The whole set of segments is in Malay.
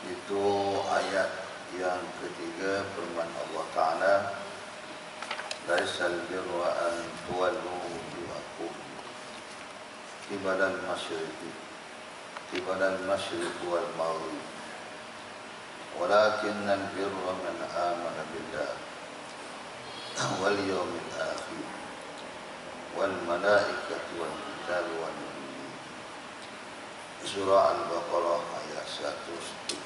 Itu ayat yang ketiga firman Allah Ta'ala, laisal birra an tuwallu wujuhakum qibala al-masyriqi wal maghrib walakinnal birra man amana billah wal yawmil akhir wal malaikati wal kitabi wan nabiyyin. Surah Al-Baqarah ayat 177.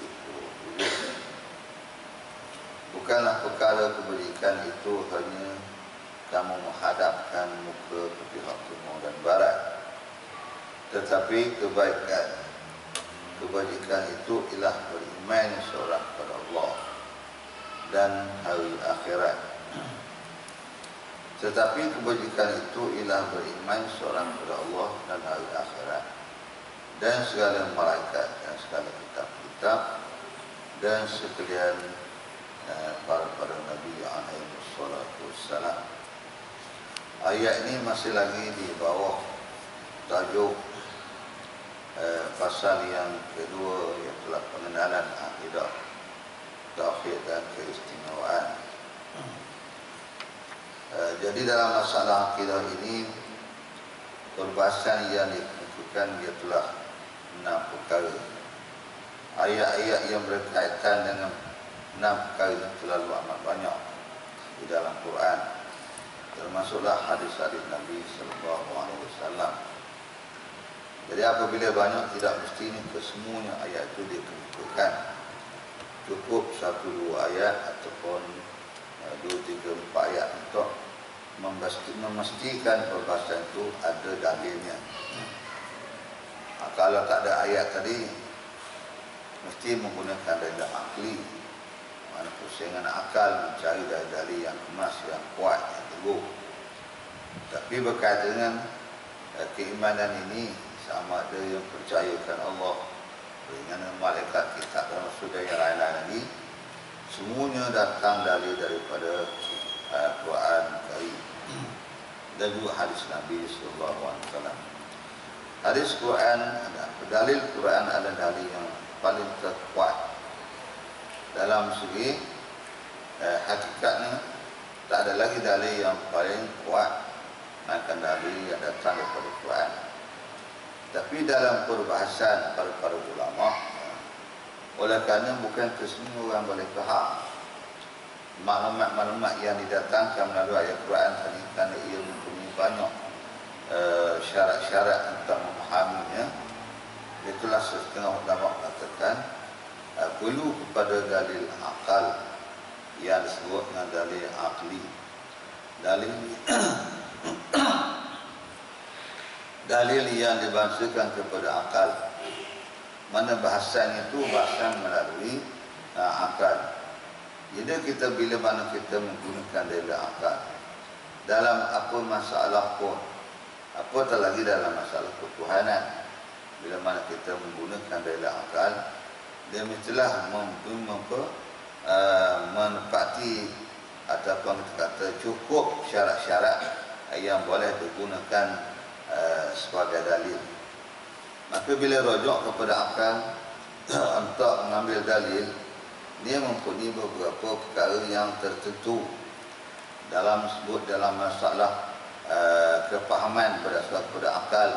Bukanlah perkara kebajikan itu hanya kamu menghadapkan muka ke pihak timur dan barat, tetapi kebajikan itu ialah beriman seorang kepada Allah dan hari akhirat. Tetapi kebajikan itu ialah beriman seorang kepada Allah dan hari akhirat, dan segala malaikat dan segala kitab-kitab dan sekalian para Nabi alaihi wassalatu wassalam. Ayat ini masih lagi di bawah tajuk pasal yang kedua, iaitu pengenalan akidah, tauhid dan keistimewaan. Jadi dalam masalah akidah ini, perbahasan yang ditentukan ialah 6 perkara. Ayat-ayat yang berkaitan dengan 6 perkara itu terlalu amat banyak di dalam Quran, termasuklah hadis-hadis Nabi SAW. Jadi apabila banyak, tidak mesti kesemuanya ayat itu ditentukan. Cukup 1-2 ayat ataupun 2-3-4 ayat untuk memastikan perbahasan itu ada dalilnya. Kalau tak ada ayat tadi, mesti menggunakan dalil akli, mana pusingan akal mencari dalil yang kemas, yang kuat, yang teguh. Tapi berkaitan dengan keimanan ini, sama ada yang percayakan Allah, dengan malaikat, kitab dan rasul yang lain-lain lagi, semuanya datang daripada Quran Karim dan juga hadis Nabi SAW. Hadis Quran, dalil Quran adalah dalil yang paling terkuat dalam segi hakikatnya. Tak ada lagi dalil yang paling kuat melainkan dalil yang datang daripada Quran. Tapi dalam perbahasan para ulama, oleh kerana bukan kesemua orang boleh faham maklumat-maklumat yang didatangkan melalui ayat Quran tadi, kerana ia mempunyai banyak syarat-syarat untuk memahaminya. Itulah setengah ulama mengatakan perlu kepada dalil akal yang disebut dengan dalil akli. Dalil yang dibahasakan kepada akal, mana bahasanya itu bahasan melalui akal. Jadi kita bila mana kita menggunakan dalil akal dalam apa masalah pun, apatah lagi dalam masalah ketuhanan, bila mana kita menggunakan dalil akal, dia mestilah menepati ataupun kita kata cukup syarat-syarat yang boleh digunakan sebagai dalil. Maka bila rujuk kepada akal untuk mengambil dalil, dia mempunyai beberapa perkara yang tertentu dalam masalah kefahaman berdasarkan kepada akal.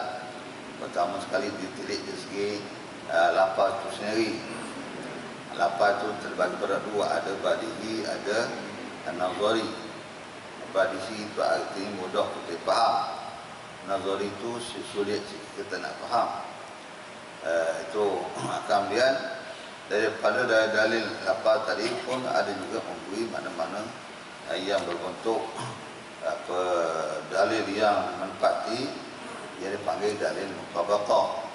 Pertama sekali ditilik dari segi lafaz itu sendiri. Lafaz itu terbagi pada 2, ada badihi, ada nazari. Badihi itu artinya mudah kita faham, nazari itu sulit kita nak faham. Itu kemudian daripada dalil lafaz tadi pun ada juga memberi mana-mana yang berbentuk dalil yang menepati, yang dipanggil dalil mutabaqah.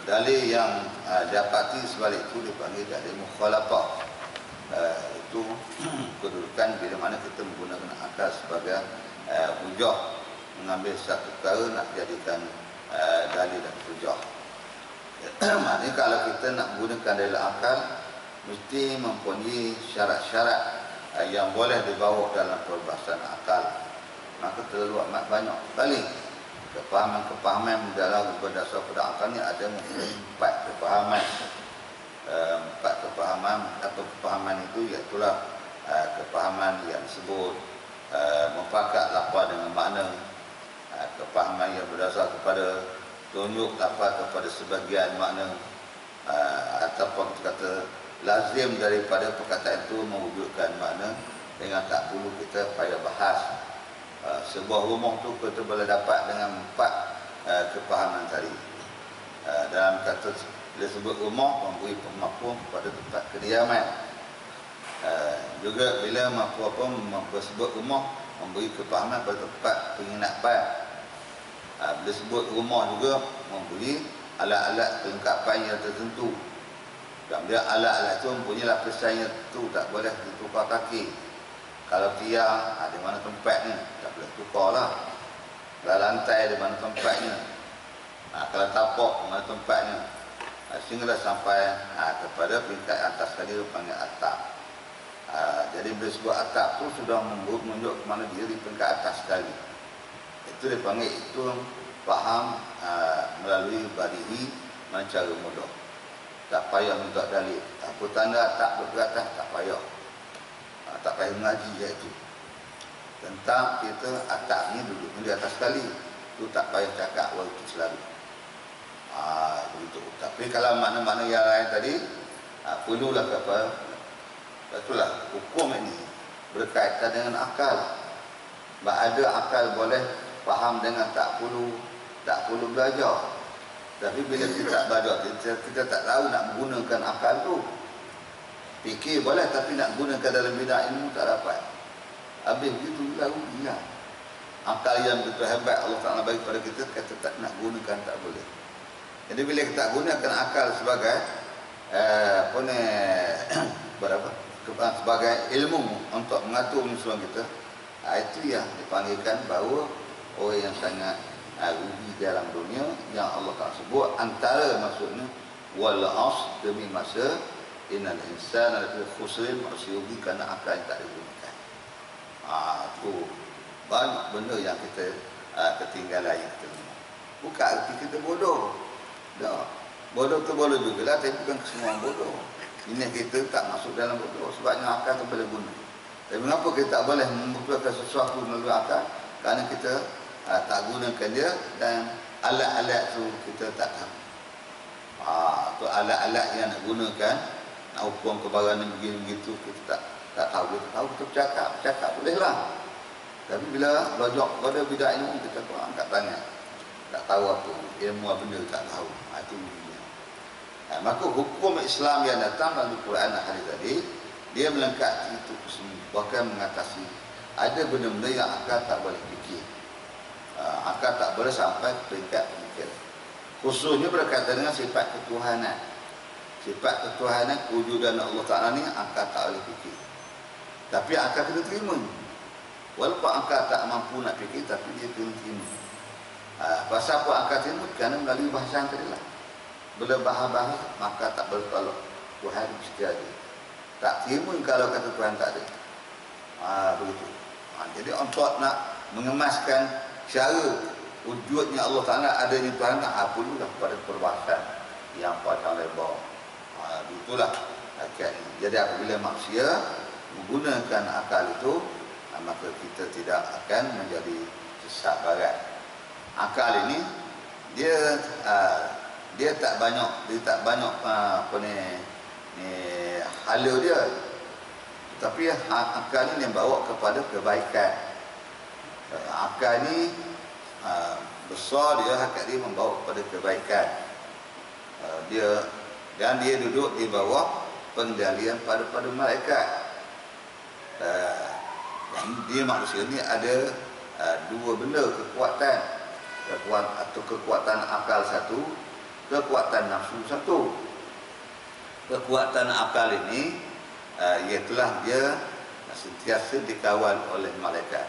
Dalil yang dapati sebalik itu dipanggil dalil mukhalafah. Itu kedudukan bila mana kita menggunakan akal sebagai hujah, mengambil satu perkara nak jadikan dalil dan hujah. Maknanya kalau kita nak menggunakan dalil akal, mesti mempunyai syarat-syarat yang boleh dibawa dalam perbahasan akal. Maka terlalu amat banyak sekali kepahaman dalam berdasar pada akal ni ada empat kepahaman. Empat kepahaman atau kepahaman itu iaitulah kepahaman yang disebut mufakat lafaz dengan makna, kepahaman yang berdasar kepada tunjuk lafaz kepada sebahagian makna, ataupun kata lazim daripada perkataan itu mewujudkan makna dengan tak perlu kita payah bahas. Sebuah rumah tu kita boleh dapat dengan empat kepahaman tadi. Dalam kata bila sebut rumah, memberi pemahaman kepada tempat kediaman. Juga bila sebut rumah, memberi kepahaman pada tempat penginapan. Bila sebut rumah juga memberi alat-alat kelengkapan yang tertentu. Dan bila alat-alat itu mempunyai lapisan yang tertentu, tak boleh ditukar kaki. Kalau tiang, di mana tempatnya, tak boleh tukar lah. Kalau lantai, di mana tempatnya. Kalau tapak, di mana tempatnya. Sehinggalah sampai kepada peringkat atas tadi dipanggil atap. Jadi bila sebut atap tu sudah menunjuk ke mana dia di peringkat atas sekali. Itu dipanggil, itu faham melalui badihi cara mudah. Tak payah minta dalil. Apa tanda atap bergerak tak payah. Tak payah mengaji iaitu. Tentang kita atap ni duduk di atas sekali. Itu tak payah cakap waktu selalu. Begitu. Tapi kalau mana-mana yang lain tadi, perlulah apa? Itulah hukum ini berkaitan dengan akal. Ada akal boleh faham dengan tak perlu belajar. Tapi bila kita tak belajar, kita tak tahu nak menggunakan akal tu. Fikir boleh, tapi nak gunakan dalam bidang ilmu tak dapat. Habis begitu rugi lah. Akal yang begitu hebat Allah Ta'ala bagi kepada kita, kata tak nak gunakan tak boleh. Jadi bila kita tak gunakan akal sebagai sebagai ilmu untuk mengatur penyusunan kita, itu yang dipanggilkan bahawa orang yang sangat rugi dalam dunia, yang Allah Ta'ala sebut antara maksudnya wal asr, demi masa, innal insana lafi khusrin, maksud rugi kerana akal yang tak digunakan. Tu banyak benda yang kita ketinggalan yang kita lihat. Bukan arti kita bodoh. Tak. Bodoh tu bodoh jugalah, tapi bukan semua bodoh. Ini kita tak masuk dalam bodoh, sebabnya akal tu boleh guna. Tapi mengapa kita tak boleh membutuhkan sesuatu melalui akal? Kerana kita tak gunakan dia, dan alat-alat tu kita tak tahu. Tu alat-alat yang nak gunakan, nak hukum kebarangan begitu, kita tak tahu. Kita tahu, kita bercakap bolehlah. Tapi bila belajar kepada bidang ilmu, kita kurang angkat tangan. Tak tahu apa, ilmu apa benda tak tahu. Itu maka hukum Islam yang datang dalam Quran dan hadis tadi, dia melengkapi itu semua, bahkan mengatasi ada benda-benda yang akal tak boleh fikir. Akal tak boleh sampai ke peringkat pemikiran. Khususnya berkaitan dengan sifat ketuhanan. Sifat ketuhanan, kewujudan Allah Ta'ala ni akal tak boleh fikir. Tapi akal kena terima. Walaupun akal tak mampu nak fikir, tapi dia kena terima. Pasal apa akal terima? Kerana melalui bahasa yang tadi lah. Bila bahas-bahas, maka tak boleh tolak. Tuhan mesti ada. Tak terima kalau kata Tuhan tak ada. Begitu. Jadi untuk nak mengemaskan cara wujudnya Allah Ta'ala, adanya Tuhan, perlulah pada perbahasan yang panjang lebar. Begitulah akal. Jadi apabila manusia menggunakan akal itu, maka kita tidak akan menjadi sesat barat. Akal ini dia tak banyak hala dia. Tapi akal ini yang bawa kepada kebaikan. Akal ini besar dia, akal dia membawa kepada kebaikan. Dan dia duduk di bawah pengendalian pada malaikat. Dan dia manusia ni ada dua benda, kekuatan akal satu, kekuatan nafsu satu. Kekuatan akal ini iaitulah dia sentiasa dikawal oleh malaikat.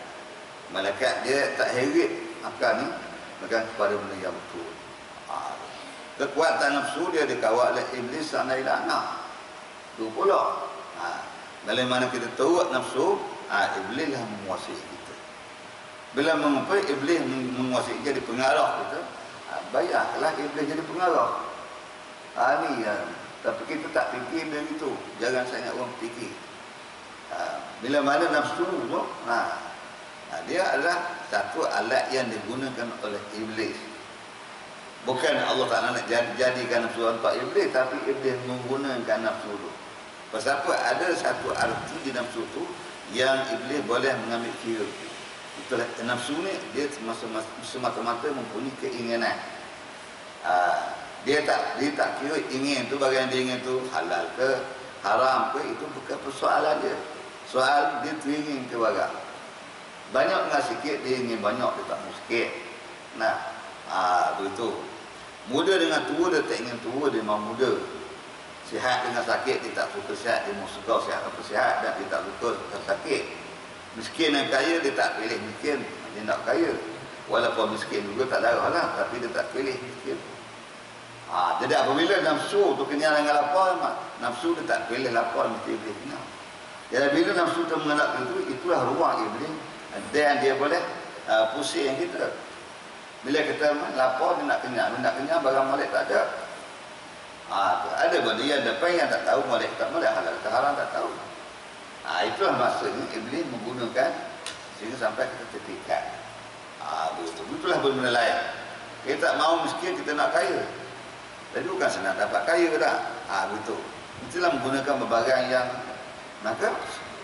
Malaikat dia tak heret akal ni megang kepada benda yang betul. Kekuatan nafsu dia dikawal oleh iblis dan anak. Itu pula. Bila mana kita teruk nafsu, iblis lah menguasai kita. Bila mengupaya iblis menguasai jadi pengarah kita, bayarlah iblis jadi pengarah. Ni tapi kita tak fikir dia itu. Jangan sangat orang fikir. Bila mana nafsu tu, dia adalah satu alat yang digunakan oleh iblis. Bukan Allah Ta'ala nak jadikan nafsu untuk iblis, tapi iblis menggunakan nafsu tu. Pasal apa? Ada satu arti di nafsu tu yang iblis boleh mengambil kira. Itulah nafsu ni, dia semata-mata mempunyai keinginan. Dia tak kira ingin tu, bagian dia ingin tu halal ke haram ke, itu bukan persoalan dia. Soal dia teringin ke bagai. Banyak dengan sikit dia ingin banyak, dia tak mau sikit. Begitu. Muda dengan tua dia tak ingin tua, dia mahu muda. Sihat dengan sakit dia tak suka sihat, dia mahu suka sihat apa sihat, dan dia tak suka sakit. Miskin dan kaya dia tak pilih miskin, dia nak kaya. Walaupun miskin juga tak darah lah, tapi dia tak pilih miskin. Jadi apabila nafsu tu kenyang dengan lapar, nafsu dia tak pilih lapar, mesti iblis kenyang. Jadi bila nafsu tu mengelak itu, itulah ruang iblis, dan dia boleh pusing kita. Bila kita lapar, dia nak kenyang, barang molek tak ada. Ada benda yang depan yang tak tahu, molek tak molek, halal ke haram tak tahu. Itulah maksudnya iblis menggunakan sehingga sampai kita terpikat. Itulah benda lain. Kita tak mahu miskin, kita nak kaya. Jadi bukan senang dapat kaya dah. Begitu. Itulah menggunakan berbagai yang, maka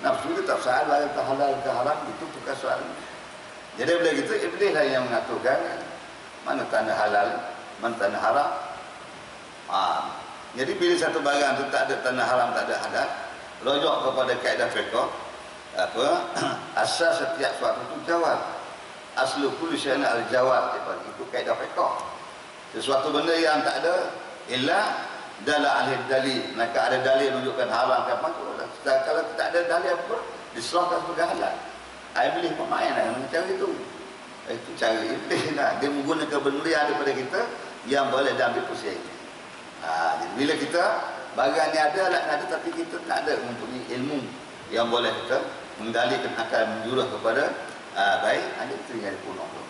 nafsu itu tak soal halal ke haram, itu bukan soal. Jadi bila gitu iblis lah yang mengaturkan mana tanda halal, mana tanda haram. Jadi bila satu barang itu tak ada tanda haram, tak ada halal, rujuk kepada kaedah fiqh, asal setiap suatu itu jawab. Aslu kulli syai'in al-jawab, itu kaedah fiqh. Sesuatu benda yang tak ada illa dalam ahli dalil, maka ada dalil menunjukkan haram ke apa tu. Kalau tak ada dalil apa, diserahkan sebagai halal. Iblis pemain dengan cara itu. Itu cara iblis lah. Dia menggunakan benda yang ada pada kita yang boleh diambil pusing. Jadi bila kita barang ni ada, alat ada, tapi kita tak ada mempunyai ilmu yang boleh kita mengendalikan akan menjurus kepada baik, ada itu yang dipunuh tu.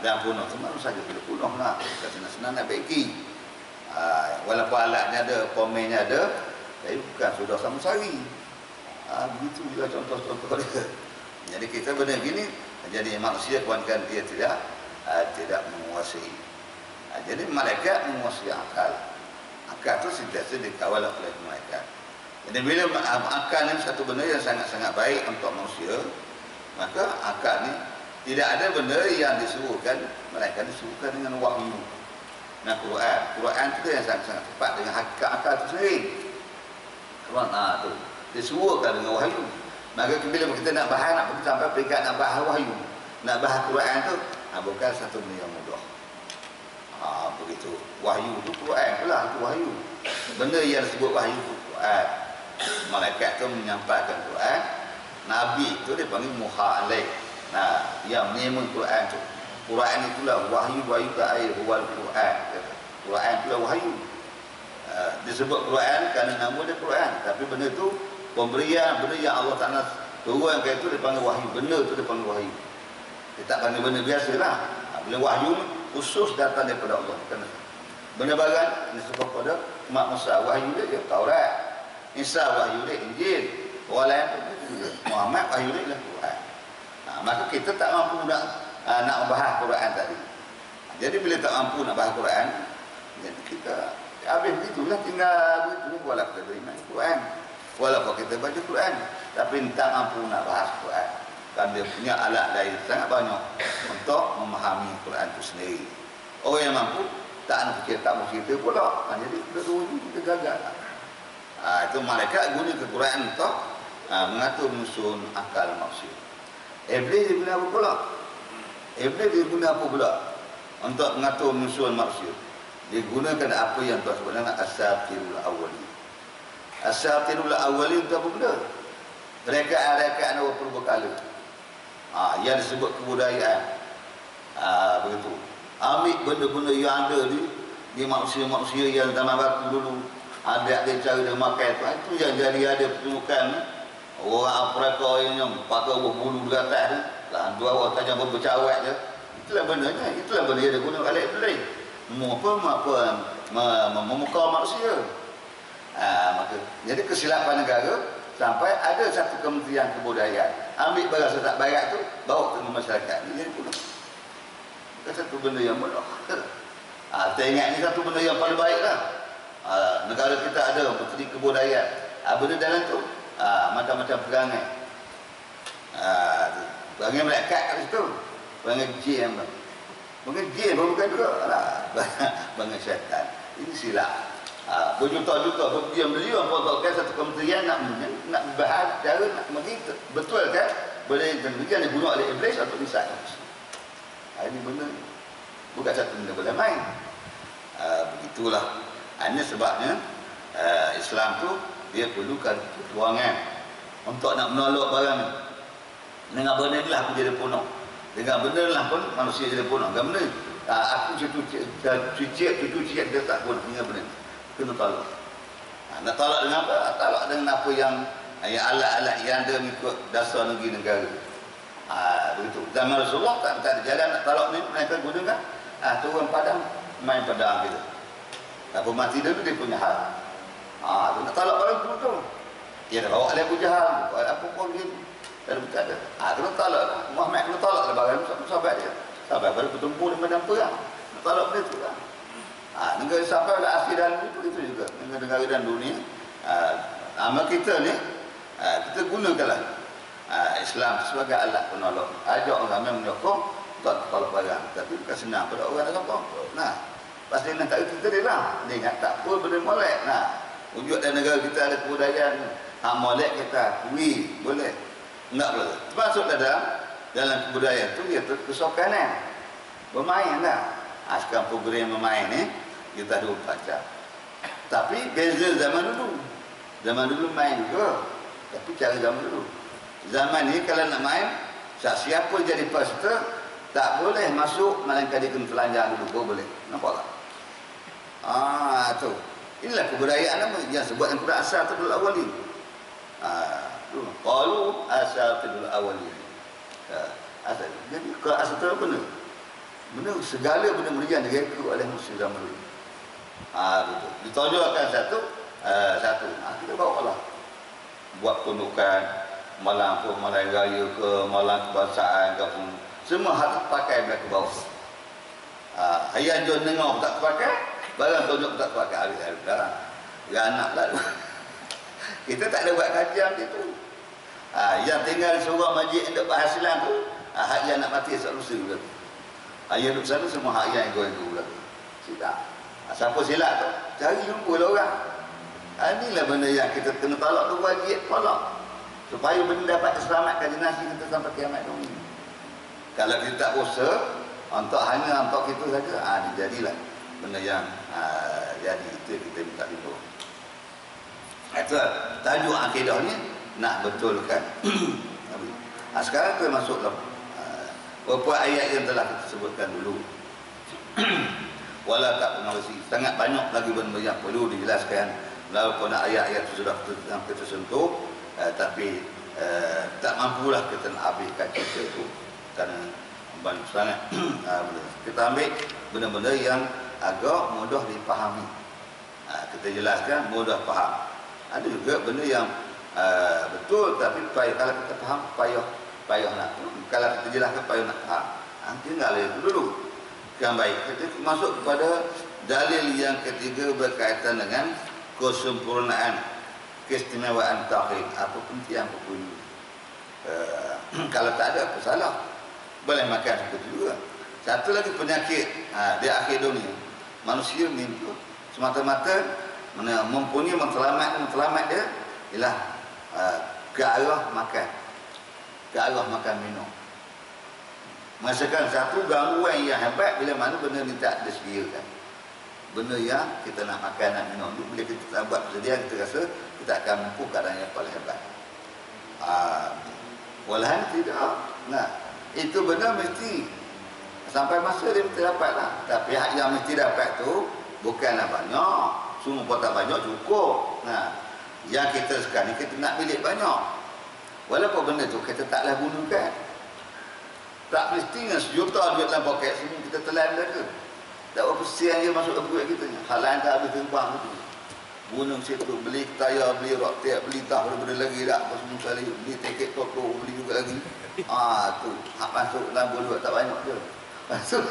Dan punuh tu baru saja bila punuh lah. Kita senang-senang nak baiki. Walaupun alatnya ada, komennya ada, tapi bukan sudah sama sari. Begitu juga contoh-contoh dia. Jadi kita benda gini, jadi manusia kebanyakan dia tidak menguasai. Jadi malaikat menguasai akal. Akal itu sentiasa dikawal oleh malaikat. Jadi bila akal ni satu benda yang sangat-sangat baik untuk manusia, maka akal ni tidak ada benda yang disuruhkan, malaikat disuruhkan dengan wahyu. Quran itu yang sangat-sangat tepat dengan hakikat akal itu sendiri. Quran tu disuruhkan dengan wahyu. Maka bila kita nak bahas, nak pergi sampai peringkat nak bahas wahyu, nak bahas Quran tu, bukan satu benda yang mudah. Begitu. Wahyu tu Quran pula, itu wahyu. Benda yang disebut wahyu tu Quran. Malaikat tu menyampaikan Quran. Nabi tu dia panggil muha alaih. Yang menerima Quran tu. Quran itulah wahyu ke air huwal Quran. Quran itulah wahyu. Disebut Quran kerana nama dia Quran. Tapi benda tu pemberian, benda yang Allah Ta'ala turunkan itu dipanggil wahyu. Benda tu dipanggil wahyu. Dia tak panggil benda biasa lah. Bila wahyu khusus datang daripada Allah. Benda barang disebut pada Mak Musa, wahyu dia Taurat. Isa wahyu dia Injil. Orang lain pun juga. Muhammad wahyu dia ialah Quran. Maka kita tak mampu nak membahas Quran tadi. Jadi bila tak mampu nak bahas Quran, jadi kita habis begitulah, tinggal begitu. Walaupun kita beriman Quran, walaupun kita baca Quran, tapi tak mampu nak bahas Quran. Dan dia punya alat lain sangat banyak untuk memahami Quran itu sendiri. Orang yang mampu tak nak fikir, tak mau cerita pula. Jadi kedua itu kita gagal. Itu malaikat guna ke Quran untuk mengatur menyusun akal manusia. Iblis dia guna apa pula? Iblis dia guna apa pula untuk mengatur menyusun manusia? Dia gunakan apa yang Tuhan sebut dengan asatirul awwali. Asatirul awwali itu apa benda? Rekaan-rekaan awal perbekala. Yang disebut kebudayaan. Begitu. Ambil benda-benda yang ada di manusia-manusia yang zaman baku dulu. Ada cara dia makan itu yang jadi ada pertunjukan orang Afrika yang pakai bulu di atas tu. lah dua orang tajam bercawat je. Itulah benarnya, itulah benda yang digunakan oleh iblis. Memukau manusia. Maka jadi kesilapan negara sampai ada satu kementerian kebudayaan ambil barang sesak barat tu bawa ke masyarakat ni jadi punah. Bukan satu benda yang bodoh. Kita ingat ni satu benda yang paling baik lah. Negara kita ada menteri kebudayaan. Benda dalam tu macam-macam perangai. Perangai melekat kat situ. Perangai jin. Perangai jin pun bukan juga. Perangai syaitan. Ini silap. Berjuta-juta berdiam-diam potongkan satu kementerian nak bahas cara nak betul kan boleh kementerian dibunuh oleh iblis atau nisai. Ini benda bukan satu benda boleh main. Begitulah. Hanya sebabnya Islam tu dia perlukan perjuangan untuk nak menolak barang ni. Dengan benda ni lah aku jadi punah. Dengan benda lah pun manusia jadi punah. Dengan benda aku cuci dia tak punah dengan benda ni. Kena tolak. Nak tolak dengan apa? Tolak dengan apa yang alat-alat yang ada mengikut dasar negeri negara. Begitu. Zaman Rasulullah tak ada jalan nak tolak ni, mereka gunakan turun padang, main pedang gitu. Apa mati dulu dia punya hal. Nak tolak barang tu. Dia dah bawa oleh Abu Jahal, apa pun gitu. Dan berkata, kena tolak lah. Muhammad kena tolak lah barang sahabat dia. Sahabat baru bertempur di medan perang. Nak tolak benda tu lah. Negara sampai pada akhir dalam itu juga negara dan dunia. Amal kita ni kita gunakanlah Islam sebagai alat penolong. Ajak orang ramai menyokong untuk tolak barang. Tapi bukan senang pada orang nak sokong. Pasti nak tak kita dia lah. Dia ingat tak apa benda molek. Wujud dalam negara kita ada kebudayaan. Molek kita kuih boleh. Enggak boleh. Termasuk dalam kebudayaan tu dia kesokanan. Bermain lah. Sekarang program bermain ni kita 24 jam. Tapi beza zaman dulu. Zaman dulu main juga. Tapi cara zaman dulu. Zaman ni kalau nak main, siapa jadi peserta tak boleh masuk melainkan dia kena telanjang dulu baru boleh. Nampak tak? Tu. Inilah kebudayaan apa yang sebut yang Quran Asatirul Awwalin. Qalu Asatirul Awwalin. Asal. Jadi ke asatir apa ni? Benda segala benda-benda yang direka oleh musuh zaman dulu. Betul. Ditonjolkan satu. Kita bawa lah. Buat tundukan malam pun, malam raya ke, malam kebangsaan ke, semua harus pakai mereka bawa. Ayah John Nengok tak pakai, barang tunjuk tak pakai, habis-habis barang. Anak lah. Kita tak ada buat kajian gitu. Yang tinggal di seorang majlis yang dapat hasilan tu, hak yang nak mati esok-lusa pula. Ayah duduk sana semua hak yang ego-ego pula. Silap. Siapa silap tu? Cari jumpa lah orang. Inilah benda yang kita kena tolak tu, wajib tolak. Supaya benda dapat diselamatkan dinasti kita sampai kiamat dunia. Kalau kita tak usaha hanya untuk kita saja, jadilah benda yang jadi itu kita minta timbul. Itu tajuk akidahnya nak betulkan. Sekarang kita masuk dalam beberapa ayat yang telah kita sebutkan dulu. Wala tak pengawasi. Sangat banyak lagi benda yang perlu dijelaskan. Walaupun ayat-ayat itu sudah kita sentuh, tapi tak mampulah kita nak habiskan cerita itu kerana banyak sangat. Kita ambil benda-benda yang agak mudah dipahami. Kita jelaskan mudah faham. Ada juga benda yang betul tapi kalau kita faham payah nak. Kalau kita jelaskan payah nak faham. Tinggal itu dulu. Yang baik. Kita masuk kepada dalil yang ketiga berkaitan dengan kesempurnaan, keistimewaan tauhid. Apa penting apa pun. Kalau tak ada apa salah. Boleh makan seperti juga. Satu lagi penyakit di akhir dunia. Manusia ni semata-mata mempunyai matlamat dia ialah ke arah makan. Ke arah makan minum. Masakan satu gangguan yang hebat bila mana benda ni tak disediakan. Benda yang kita nak makan, nak minum tu, bila kita tak buat persediaan, kita rasa kita akan mampu keadaan yang paling hebat. Walahan tidak. Itu benda mesti sampai masa dia mesti dapat lah. Tapi hak yang mesti dapat tu bukanlah banyak. Semua pun tak banyak cukup. Yang kita sekarang ni kita nak milik banyak. Walaupun benda tu kita taklah gunakan. Tak mestinya sejuta duit dalam poket semua kita telan mereka. Tak berapa persen je masuk ke duit kita. Hal lain tak habis terbang tu. Gunung situ, beli tayar, beli roket, beli tak benda lagi tak apa semua sekali. Beli tiket toko, beli juga lagi. Tu hak masuk dalam duit tak banyak je. Masuk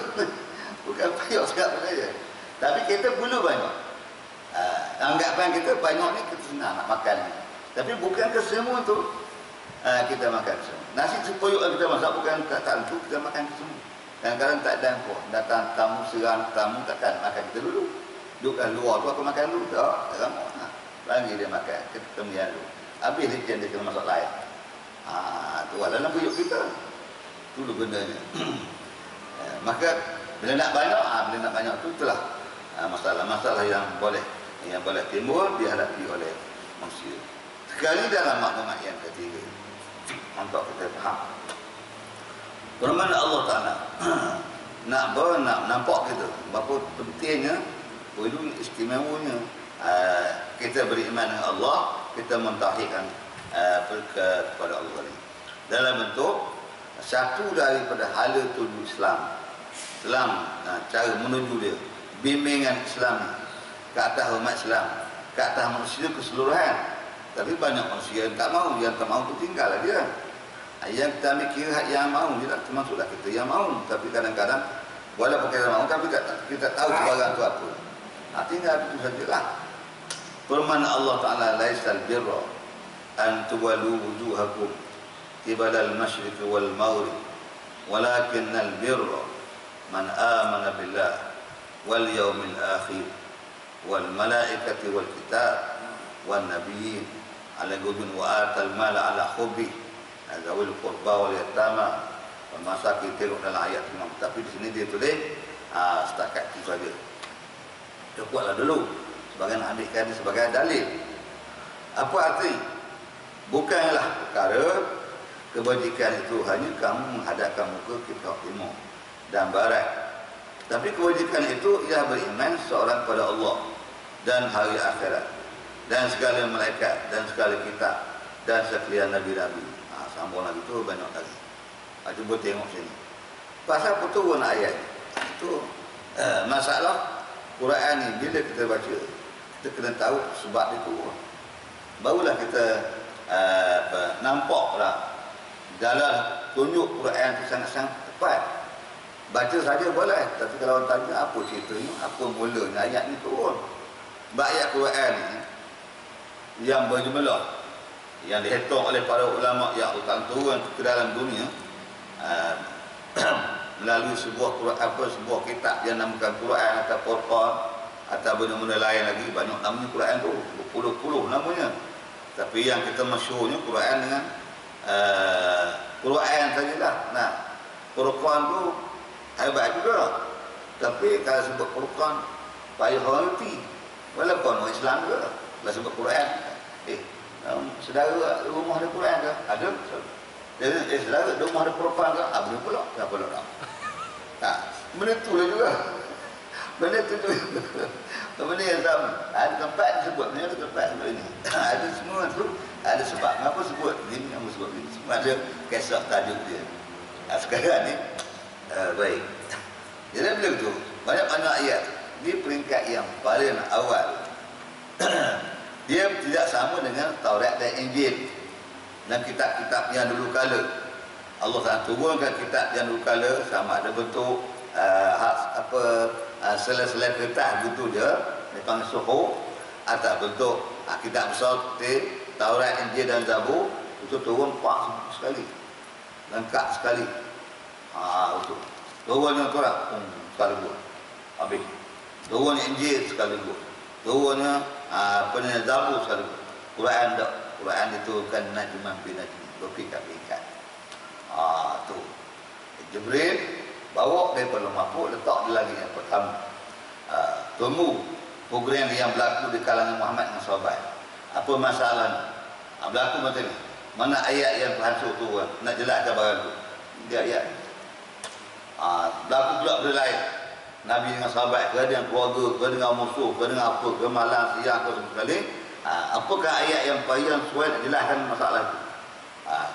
bukan payah sekali saja. Tapi kita perlu banyak. Anggapan kita banyak ni kita senang nak makan ni. Tapi bukan ke semua tu kita makan semua. Nasi sepuyuk kita masak bukan tak tentu kita makan semua. Kadang-kadang tak ada apa. Datang tamu serang tamu takkan makan kita dulu. Duduk kat luar tu aku makan dulu. Tak ramai. Bagi dia makan. Kita temuian dulu. Habis dia kena masak lain. Tu dalam puyuk kita. Tu dulu bendanya. Maka bila nak banyak tu itulah masalah-masalah yang boleh timbul dihadapi oleh manusia. Sekali dalam maklumat yang ketiga untuk kita faham firman Allah Ta'ala nak nampak kita berapa pentingnya, perlu istimewanya kita beriman dengan Allah, kita mentauhidkan kepada Allah ini dalam bentuk satu daripada hala tuju Islam, cara menuju dia, bimbingan Islam ke atas umat Islam, ke atas manusia keseluruhan. Tapi banyak manusia yang tak mau tu tinggal dia. Yang kita ambil kira yang mau, dia tak termasuklah kita yang mau. Tapi kadang-kadang walaupun kita mau, tapi kita tahu sebarang tu apa. Tinggal itu sajalah. Firman Allah Ta'ala, laisal birra an tuwallu wujuhakum qibala al-masyriq wal maghrib walakinnal birra man amana billah wal yawmil akhir wal malaikati wal kitab wan nabiyyin ala gudun wa atal mala ala hubbi azawil qurba wal yatama wal masakin. Tengok dalam ayat Imam, tapi di sini dia tulis setakat itu saja. Cukuplah dulu sebagai nak ambilkan sebagai dalil. Apa arti? Bukanlah perkara kebajikan itu hanya kamu menghadapkan muka ke timur dan barat, tapi kewajiban itu ialah beriman seorang kepada Allah dan hari akhirat dan segala malaikat dan segala kitab dan sekalian nabi-nabi. Sambung lagi tu banyak lagi. Cuba tengok sini. Pasal apa turun ayat? Itu masalah Quran ni bila kita baca, kita kena tahu sebab dia turun. Barulah kita nampaklah dalam tunjuk Quran itu sangat-sangat tepat. Baca saja boleh, tapi kalau orang tanya apa ceritanya, apa mulanya ayat ni turun. Ayat Quran ni yang berjumlah, yang dihitung oleh para ulama yang akan turun ke dalam dunia melalui sebuah kitab yang namakan Quran atau Furqan atau benda-benda lain lagi. Banyak namanya Quran tu, berpuluh-puluh namanya. Tapi yang kita masyhurnya Quran dengan Quran sajalah. Nah, Furqan tu hebat juga. Tapi kalau sebut Furqan payah orang reti. Walaupun orang Islam juga kalau sebut Quran. Saudara rumah ada Quran ke? Ada. Saudara rumah ada Furqan ke? Ada pula. Siapa nak? Benda tu lah juga. Benda tu juga. Benda yang sama. Ada tempat disebut ni, ada tempat sebut ini. Ada semua tu. Ada sebab. Kenapa sebut ini, kenapa sebut ini. Semua ada kisah tajuk dia. Sekarang ni baik. Jadi bila tu banyak-banyak ayat di peringkat yang paling awal. Dia tidak sama dengan Taurat dan Injil dan kitab-kitab yang dulu kala. Allah SWT turunkan kitab yang dulu kala sama ada bentuk selai-selai kertas gitu je, dipanggil suhuf, atau bentuk kitab besar seperti Taurat, Injil dan Zabur. Itu turun kuat sekali, lengkap sekali. Itu turunnya Quran sekali buat habis, turunnya Injil sekali buat, turunnya Zabur sekali buat. Quran tak, Quran diturunkan najman bin najmi, berpingkat-pingkat. Tu Jibril bawa daripada mahfuz, letak di langit yang pertama. Temu program yang berlaku di kalangan Muhammad dan sahabat. Apa masalahnya? Berlaku macam ni. Mana ayat yang berhasil turun? Nak jelaskan barang tu. Dia ayat. Berlaku pula benda lain. Nabi dengan sahabat, ke dengan keluarga, ke dengan musuh, ke dengan apa, ke malam, siang, ke semua sekali. Apakah ayat yang payah sesuai nak jelaskan masalah itu?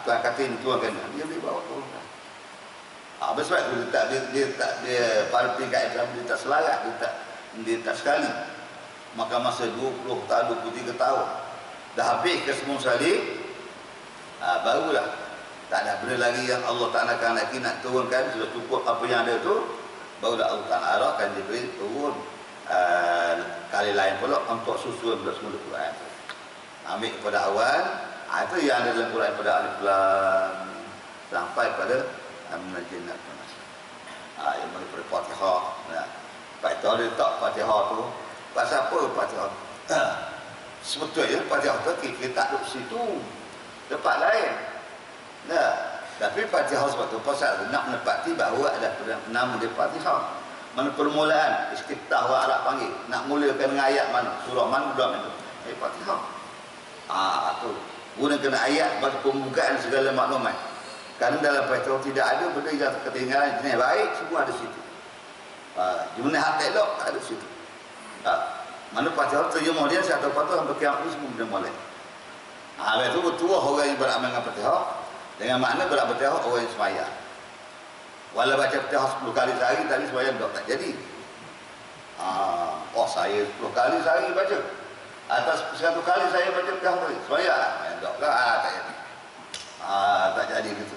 Tuan kata ini, tuan kata dia boleh bawa turunkan. Sebab itu dia pada peringkat Islam dia tak selarat, dia tak sekali. Maka masa 20 tahun, 23 tahun dah habis ke semua salib, barulah tak ada benda lagi yang Allah Ta'ala akan lagi nak turunkan, sudah cukup apa yang ada tu, barulah Allah Ta'ala arahkan Jibril turun kali lain pula untuk susun semula Quran. Ambil kepada awal, itu yang ada dalam Quran pada Alif Lam sampai pada Minal Jinnati wan Nas. Yang daripada Fatihah. Pak tahu dia tak Fatihah tu. Pasal apa Fatihah? Sebetulnya Fatihah tu kita tak duduk situ. Tempat lain. Tapi Fatihah sebab tu pasal nak menepati bahawa ada nama dia Fatihah. Mana permulaan istiftah wa Arab panggil. Nak mulakan dengan ayat mana? Surah mana dalam itu? Fatihah. Tu. Gunakan ayat bagi pembukaan segala maklumat. Kerana dalam Fatihah tidak ada benda yang ketinggalan jenis baik, semua ada situ. Jenis hak elok ada situ. Mana Fatihah terjemah dia satu Fatihah sampai kiamat ni semua benda molek. Itu betul orang yang beramal dengan Fatihah dengan makna beramal Fatihah orang yang sembahyang. Walau baca Fatihah 10 kali sehari tadi sembahyang tak jadi. Saya 10 kali sehari baca. Atas 1 kali saya baca Fatihah tadi sembahyang tak jadi. Tak jadi gitu.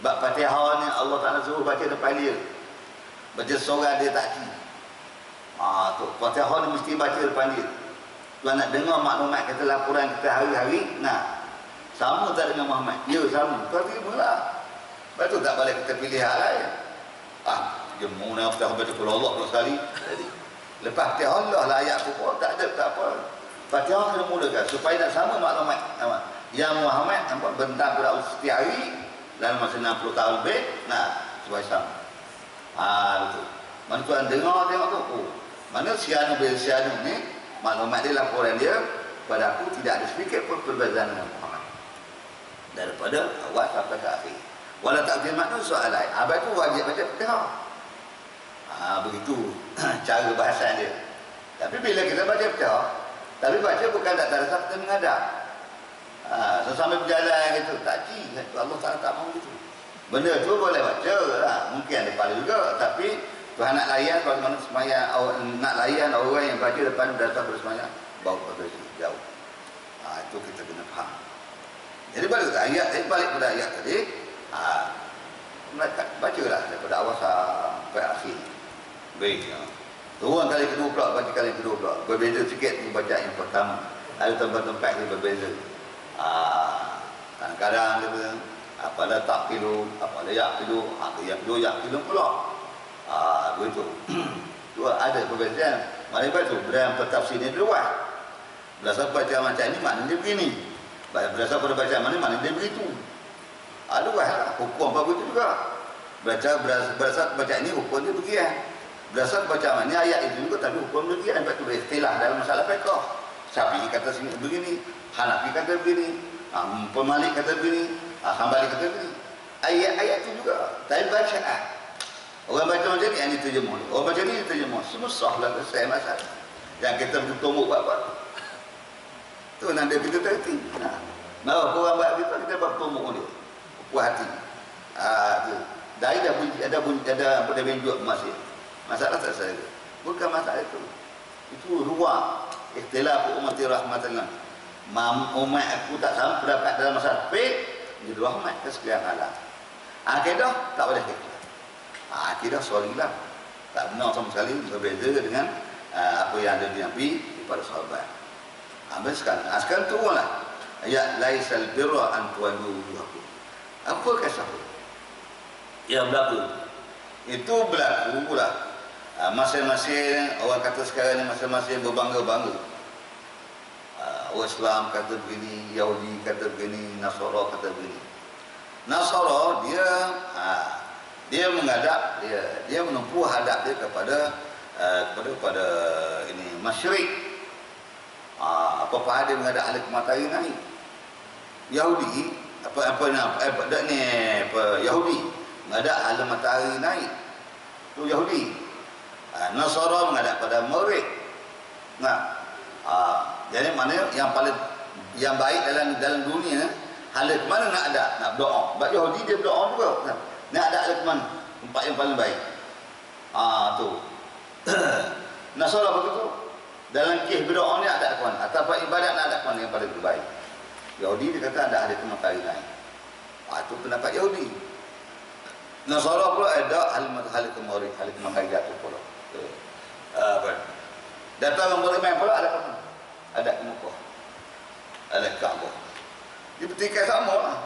Sebab Fatihah ni Allah Ta'ala suruh baca depan dia. Baca seorang dia tak kira. Tu Fatihah ni mesti baca depan dia. Kalau nak dengar maklumat kata laporan kita hari-hari, sama tak dengan Muhammad? Ya sama. Kau terimalah. Lepas tu tak boleh kita pilih hal lain. Jemu nak Fatihah baca pula Allah sekali. Jadi lepas Fatihah Allah lah ayat pokok tak ada tak apa. Fatihah kena mulakan supaya nak sama maklumat. Yang Muhammad nampak bentang berulang setiap hari dalam masa 60 tahun lebih, supaya sama. Betul. Mana tuan dengar tengok tu. Mana sianu ni maklumat dia, laporan dia pada aku tidak ada sedikit pun perbezaan dengan Muhammad daripada awal sampai ke akhir. Walau tak ada makna soal lain. Abang itu wajib baca Fatihah. Begitu cara bahasan dia. Tapi bila kita baca Fatihah, tapi baca bukan tak terasa kita menghadap. Sambil berjalan gitu, tak Allah Ta'ala tak mahu gitu. Benda tu boleh baca lah. Mungkin ada pahala juga, tapi Tuhan nak layan bagaimana semayang, nak layan orang yang baca depan dasar bersemayang, bawa pada jauh. Itu kita kena faham. Jadi balik pada ayat tadi, baca lah daripada awal sampai akhir. Baik. Turun kali kedua pula, baca kali kedua pula. Berbeza sikit dengan bacaan yang pertama. Ada tempat-tempat yang berbeza. Kadang-kadang dia apalah tak kilo, apalah yak kilo, yang kedua yak kilo pula. Begitu. Tu ada perbezaan. Mana tu dalam tafsir ni luas. Berdasar bacaan macam ini makna dia begini. Berdasar pada bacaan mana dia begitu. Luas lah. Hukum apa begitu juga. Berdasar bacaan ini hukum dia begian. Berdasar bacaan ini ayat itu juga tapi hukum dia begian. Sebab tu beristilah dalam masalah fiqh. Syafi'i kata sini begini, Hanafi kata begini, Pemalik kata begini, Hambali kata begini. Ayat-ayat itu juga. Tapi bacaan. Orang baca macam ni yang diterjemah. Orang baca ni diterjemah. Semua sahlah selesai masalah. Yang kita bertumbuk buat-buat. Tu nanti kita terhenti. Orang buat kita bertumbuk dia. Puas hati. Tu. Dari dah bunyi, ada benjuk masih. Masalah tak selesai. Bukan masalah itu. Itu ruang. Ikhtilaf ummati rahmatan. Umat aku tak sama pendapat dalam masalah fiqh, jadi rahmat ke sekalian alam. Akidah tak boleh ikhtilaf. Akidah solilah. Tak benar sama sekali, berbeza dengan apa yang ada di Nabi kepada sahabat. Sekarang turunlah ayat laisal birra an tuwallu wujuhakum. Apa kisah yang berlaku? Itu berlaku pula. Masing-masing orang kata sekarang ni masing-masing berbangga-bangga. Orang Islam kata begini, Yahudi kata begini, Nasara kata begini. Nasara dia menghadap, dia menempuh hadap dia kepada ini masyrik. Apa dia menghadap ahli matahari naik. Yahudi Yahudi menghadap ahli matahari naik. Itu Yahudi. Nasara menghadap pada murid. Jadi mana yang baik dalam dunia, hal ke mana nak ada? Nak berdoa. Sebab Yahudi dia berdoa juga. Nak ada hal ke mana? tempat yang paling baik. Tu. Nasara begitu. Dalam kisah berdoa ni ada kawan, atau ibadat ada kawan yang paling terbaik. Yahudi dia kata ada hari matahari naik. Itu pendapat Yahudi. Nasara pula ada hal kemarin, hal matahari jatuh pula. Datang orang beriman pula ada kawan. Ada Mekah. Ada Kaabah. Dia petikai sama lah.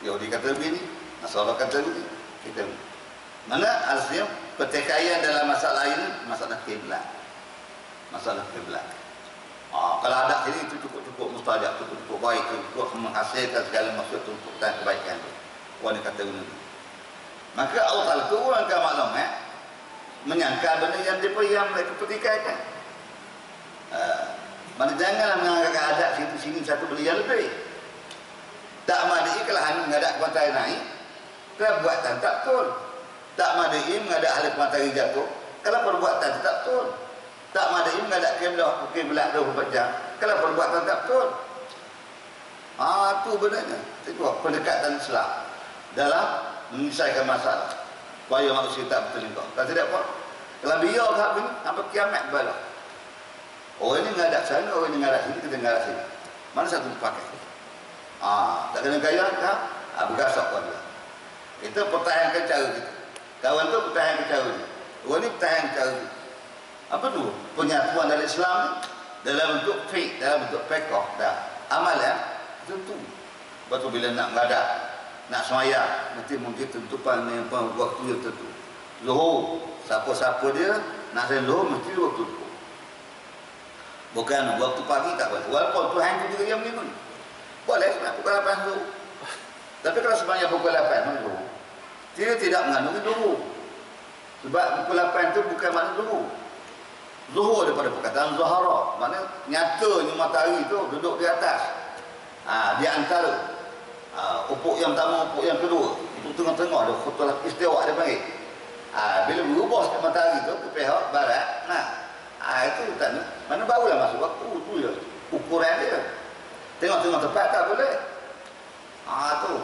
Yahudi kata begini, Nasara kata begini. Kita mana aslinya pertikaian dalam masalah ini, masalah kiblat. Masalah kiblat. Kalau ada sini itu cukup mustajab, cukup baik, cukup menghasilkan segala maksud untuk kebaikan itu. Orang kata begini. Maka Allah Ta'ala itu orang kan maklum menyangka benda yang mereka pertikaikan. Mana janganlah menganggap adat sini satu beli yang lebih. Tak madai kalau hanya mengadak matahari naik, kalau buatan tak betul. Tak madai mengadak hal matahari jatuh, kalau perbuatan tak betul. Tak madai mengadak kiblat 24 jam, kalau perbuatan tak betul. Itu benarnya. Itu pendekatan Islam dalam menyelesaikan masalah. Supaya manusia tak bertelingkah. Kalau tidak apa, kalau biar hak ini, apa kiamat bala. Orang ini mengadak sana, orang ini mengadak sini, kita mengadak sini. Mana satu pakai? Tak kena gaya tak? Bergasak pun dia. Kita pertahankan cara kita. Kawan tu pertahankan cara dia. Orang ni pertahankan cara dia. Apa tu? Penyatuan dari Islam ni dalam bentuk fiqh, dalam bentuk fiqh dan amalan tentu. Betul bila nak mengadak, nak semaya, nanti mungkin tentukan waktu yang tentu. Zuhur, siapa-siapa dia nak saya zuhur mesti waktu tu. Bukan waktu pagi tak boleh. Walaupun Tuhan itu juga yang minum. Boleh sebab pukul 8 zuhur. Tapi kalau sebanyak pukul 8 zuhur, dia tidak mengandungi zuhur. Sebab pukul 8 itu bukan makna zuhur. Zuhur daripada perkataan Zuhara, makna nyatanya matahari itu duduk di atas. Di antara ufuk yang pertama, ufuk yang kedua, itu tengah-tengah ada khutul istiwa dia panggil. Bila berubah sikit matahari itu ke pihak barat, itu tanda mana barulah masuk waktu tu je ukuran dia. Tengok-tengok tepat tak boleh. Tu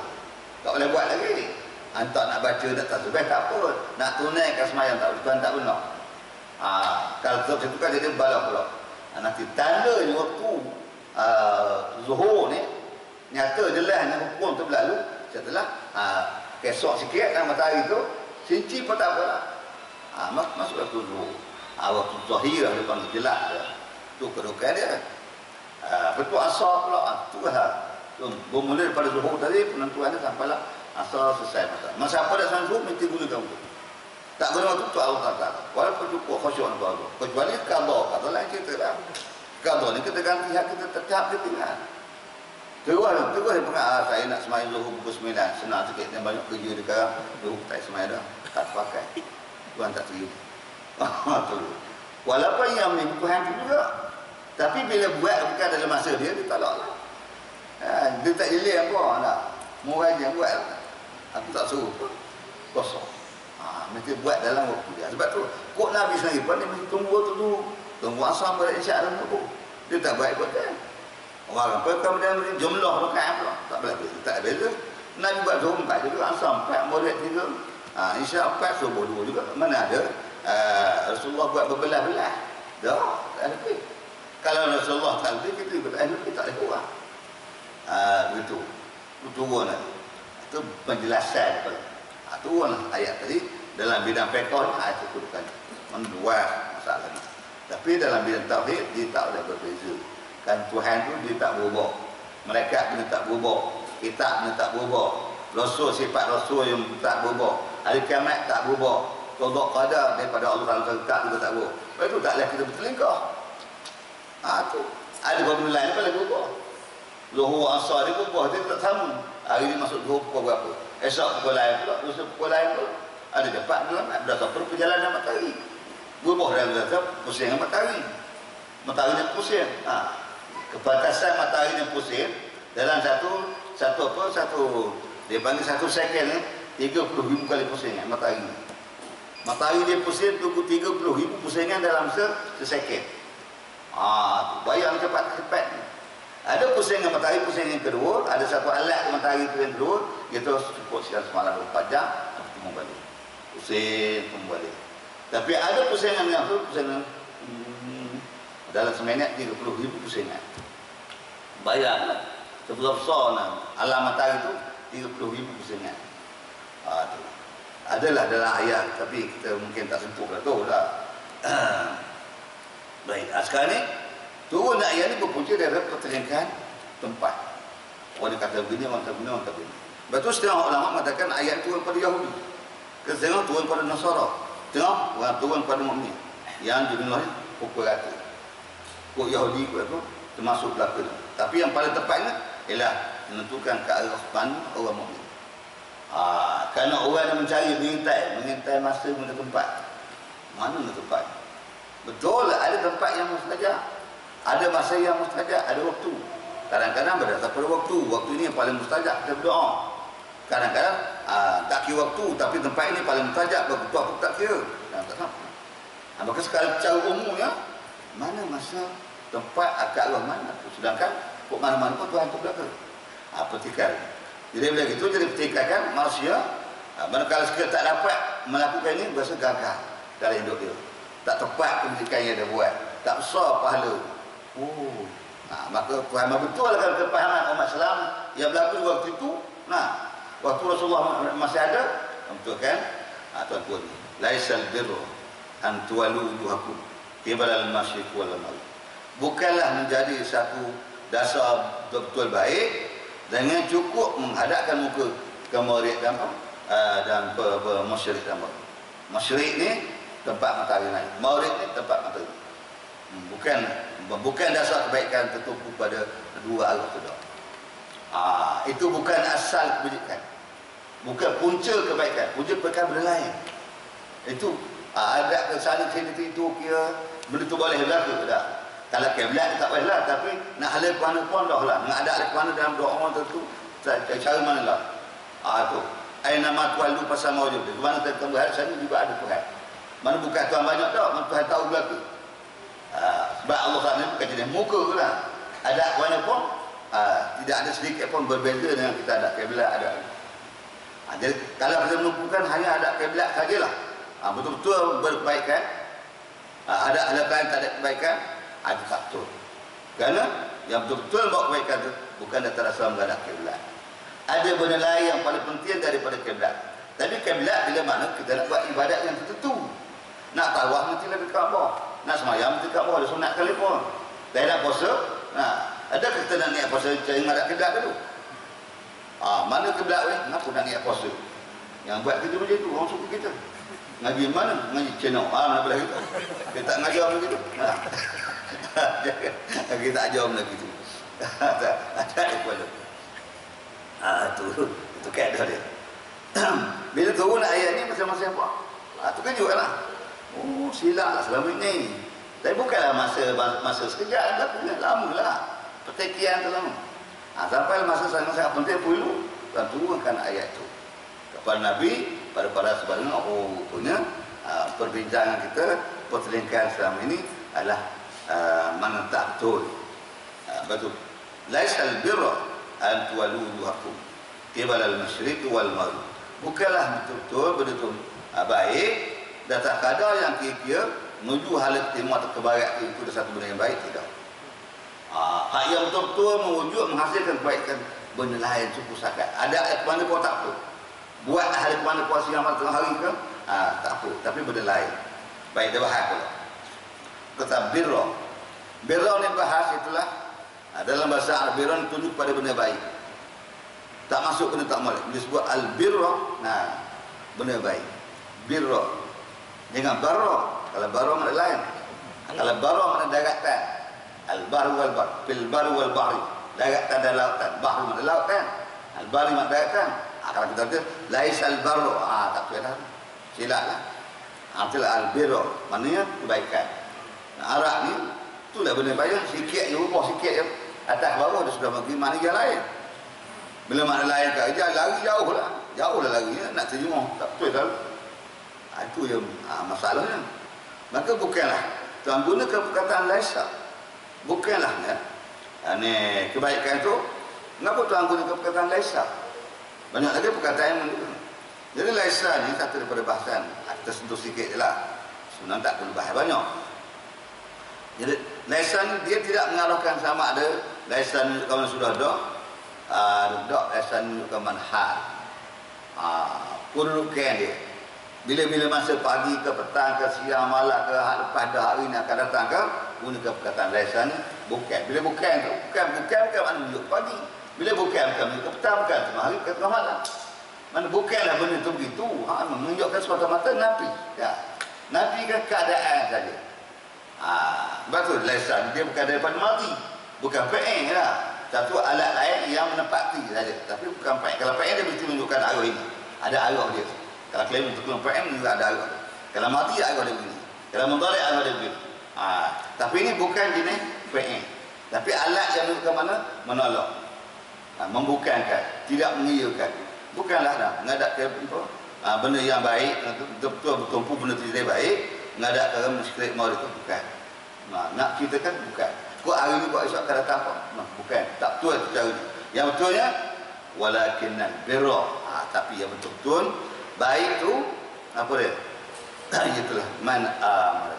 tak boleh buat lagi. Antak nak baca tak tasbih tak apa, nak tunaikan sembahyang tak benar. Kalau itu kan jadi bala pula. Nanti tanda ni waktu zuhur ni nyata jelasnya hukum tu berlalu setelah kesok sikit matahari tu sinci pun tak apalah. Masuk waktu zuhur. Waktu zahirah dia panggil jelas dia. Tu kedudukan dia. Betul asar pula. Tu bermula daripada zuhur tadi penentuannya sampailah asar selesai masa. Masa apa dah sampai zuhur mesti gunakan wudu. Tak guna waktu tu Allah Ta'ala. Walaupun cukup khusyuk untuk Allah. Kecuali qada lain cerita dah. Qada ni kita ganti hak kita tetap dia tinggal. Terus dia pengat saya nak sembahyang zuhur pukul 9. Senang sikit dan banyak kerja dekat zuhur tak sembahyang dah. Tak pakai. Tuan tak terima. Walaupun yang ni Tuhan tu juga, tapi bila buat bukan dalam masa dia tak lah. Dia tak jelek apa nak murah je buat. Aku tak suruh pun kosong. Mesti buat dalam waktu dia. Sebab tu kok Nabi sendiri pun dia mesti tunggu asam pada isyak dalam tubuh. Dia tak buat ikut kan. Orang apa kemudian jumlah rakaat pula tak boleh, tak beza. Nabi buat zuhur 4 juga, asam 4, maghrib 3, isyak 4, subuh 2 juga. Mana ada Rasulullah buat berbelah-belah. Dah, tak ada lebih. Kalau Rasulullah tak lebih, kita ikut lebih, tak ada kurang. Begitu. Itu turun lagi. Itu penjelasan. Turun ayat tadi. Dalam bidang fiqh ayat itu kedudukan. Menduas masalah ni. Tapi dalam bidang tauhid, dia tak boleh berbeza. Kan Tuhan tu dia tak berubah. Mereka dia tak berubah. Kitab dia tak berubah. Rasul, sifat Rasul yang tak berubah. Hari kiamat tak berubah. Qada qadar daripada Allah Taala tak juga tak berubah. Lepas itu taklah kita bertelingkah. Tu ada benda lain apa lagi berubah. Zuhur asar dia berubah, dia tak sama. Hari ni masuk zuhur pukul berapa? Esok pukul lain pula, lusa pukul lain pula. Ada cepat dalam berdasar perjalanan matahari. Berubah dalam berdasar pusing matahari. Matahari dia pusing. Kebatasan matahari dia pusing dalam satu dia panggil 1 second 30,000 kali pusingan matahari. Matahari dia pusing tunggu 30,000 pusingan dalam sesecond. Bayang cepat-cepat. Ada pusingan matahari, pusingan kedua, ada satu alat matahari yang kedua, itu cukup sekian semalam 4 jam, ketemu balik. pusing kembali. Tapi ada pusingan yang tu pusingan dalam seminit 30,000 pusingan. Bayanglah sebesar-besar alam matahari itu 30,000 pusingan. Tu. Adalah dalam ayat tapi kita mungkin tak sentuh dah tu dah. Baik, sekarang ni turun ayat ni berpunca dari pertelingkan tempat. Orang kata begini, orang kata begini, orang kata begini. Betul setengah ulama mengatakan ayat turun pada Yahudi. Setengah turun pada Nasara. Setengah orang turun pada mukmin. Yang jadi lain pukul rata. Kok Yahudi kot apa? Termasuk belaka. Tapi yang paling tepatnya ialah menentukan ke arah mana orang mukmin. Kerana orang yang mencari mengintai masa, mengintai tempat. Mana tempat? Betul, ada tempat yang mustajab. Ada masa yang mustajab, ada waktu. Kadang-kadang berdasar pada waktu. Waktu ini yang paling mustajab kita berdoa. Kadang-kadang tak kira waktu, tapi tempat ini paling mustajab. Begitu aku tak kira. Tak sampai. Maka secara umumnya, mana masa, tempat, akal Allah mana. Sedangkan kok mana-mana pun Tuhan tu belakang. Petikan. Jadi bila gitu, jadi petikan manusia. Manakala sekiranya tak dapat melakukan ini, berasa gagal dalam hidup dia. Tak tepat kebijakan yang dia buat. Tak besar pahala. Maka fahaman betul kan kepahaman umat Islam yang berlaku waktu itu. Waktu Rasulullah masih ada, betul kan? Tuan-tuan, laisal birru an tuwallu wujuhakum qibala al-masyriq wal maghrib. Bukanlah menjadi satu dasar betul baik dengan cukup menghadapkan muka ke maghrib dan masyriq dan maghrib. Masyriq ni tempat matahari naik, maghrib ni tempat matahari. Bukan dasar kebaikan tertumpu pada dua arah tu. Itu bukan asal kebajikan. Bukan punca kebaikan. Punca kebaikan benda lain. Itu ada kesalahan sini itu kira benda tu boleh berlaku tak? Kalau kiblat tak boleh lah, tapi nak halal kuana pun dah lah. Nak ada halal kuana dalam doa orang tertentu, cara mana lah? Tu. Aina ma tuallu pasal maujud. Di mana kita melihat sana juga ada Tuhan. Mana bukan Tuhan banyak tak, mana Tuhan tahu belaka. Sebab Allah Taala bukan jenis muka ke lah. Ada kuana pun tidak ada sedikit pun berbeza dengan kita ada kiblat ada. Jadi kalau kita menumpukan hanya ada kiblat sajalah. Betul-betul berbaikan. Ada lain tak ada kebaikan, itu tak betul. Kerana yang betul-betul bawa kebaikan itu bukan datang asal menghadap kiblat. Ada benda lain yang paling penting daripada kiblat. Tapi kiblat bila mana kita nak buat ibadat yang tertentu. Nak tawaf mesti lebih Kaabah. Nak semayang mesti Kaabah, ada sunat kali pun. Dan nak puasa, adakah kita nak niat puasa cari menghadap kiblat dulu? Mana kiblat weh? Kenapa nak niat puasa? Yang buat kita macam itu, orang suku kita. Ngaji mana? Ngaji channel. Mana boleh kita? Kita tak ngaji orang begitu. Kita ajar orang begitu. Tak ada pun. Itu keadaan dia. Bila turun ayat ni masa-masa apa? Itu kan juga lah. Silap lah selama ini. Tapi bukanlah masa sekejap. Dah punya lama lah. Pertikian tu lama. Sampai masa sangat-sangat penting perlu dan turunkan ayat itu kepada Nabi, pada para sahabat. Punya perbincangan kita pertelingkan selama ini adalah mana tak betul. Betul. Laisal birra an tuwallu wujuhakum qibala al-masyriq wal maghrib. Bukanlah betul-betul betul baik dan tak kadar yang kira-kira menuju halat timur atau ke barat itu satu benda yang baik, tidak. Hak yang betul-betul mewujud menghasilkan kebaikan benda lain cukup sangat. Ada mana pun tak apa. Buat hari mana puasa yang tengah hari ke? Tak apa. Tapi benda lain. Baik, dia bahas pula. Kata birra. Birra ni bahas itulah dalam bahasa Arab birra tunjuk pada benda baik. Tak masuk benda tak boleh. Dia sebut al-birra, benda baik. Birra. Jangan barra. Kalau barra mana lain. Kalau barra mana daratan. Al-baru wal-bar. Fil-baru wal-bahri. Daratan dan lautan. Bahru mana lautan. Al-bari mana daratan. Kalau kita kata laisal barru, tak kira dah. Silaplah. Itulah al-birra. Maknanya kebaikan. Arab ni itulah benda baik. Sikit je ubah sikit je. Atas bawah dia sudah bagi makna yang lain. Bila makna lain kat dia lari jauh lah. Jauh lah larinya nak terjemah. Tak betul dah. Itu yang masalahnya. Maka bukanlah Tuhan gunakan perkataan laisa. Bukanlah ni kebaikan tu. Kenapa Tuhan gunakan perkataan laisa? Banyak lagi perkataan yang Jadi lisan ni satu daripada bahasan. Kita sentuh sikit je lah. Sebenarnya tak perlu bahas banyak. Jadi lisan dia tidak mengarahkan sama ada lisan menunjukkan mana sudah dah, lisan menunjukkan manhal. Kedudukan dia. Bila-bila masa pagi ke petang ke siang malam ke pada hari ini akan datang ke, gunakan perkataan lisan ni bukan. Bila bukan tu, bukan mana menunjuk pagi. Bila bukan menunjuk ke petang, bukan tengah hari ke tengah malam. Mana bukanlah benda tu begitu. Menunjukkan semata-mata nafi. Ya. Nafi kan keadaan saja. Betul, lisan dia bukan daripada mati. Bukan fa'il lah. Satu alat lain yang menepati saja. Tapi bukan fa'il. Kalau fa'il dia mesti menunjukkan arah ini. Ada arah dia. Kalau klaim untuk fa'il dia ada arah dia. Kalau mati arah dia begini. Kalau mudhari' arah dia begini. Tapi ini bukan jenis fa'il. Tapi alat yang menunjukkan mana? Menolong. Membukankan, tidak mengiyakan. Bukanlah dah menghadapkan benda yang baik, betul-betul bertumpu benda tidak baik, menghadapkan musyrik mau itu bukan. Nak kita kan bukan. Kau hari ni kau esok akan datang apa? Bukan. Tak betul cara ni. Yang betulnya walakinnal birra. Tapi yang betul-betul baik tu apa dia? Itulah man amara.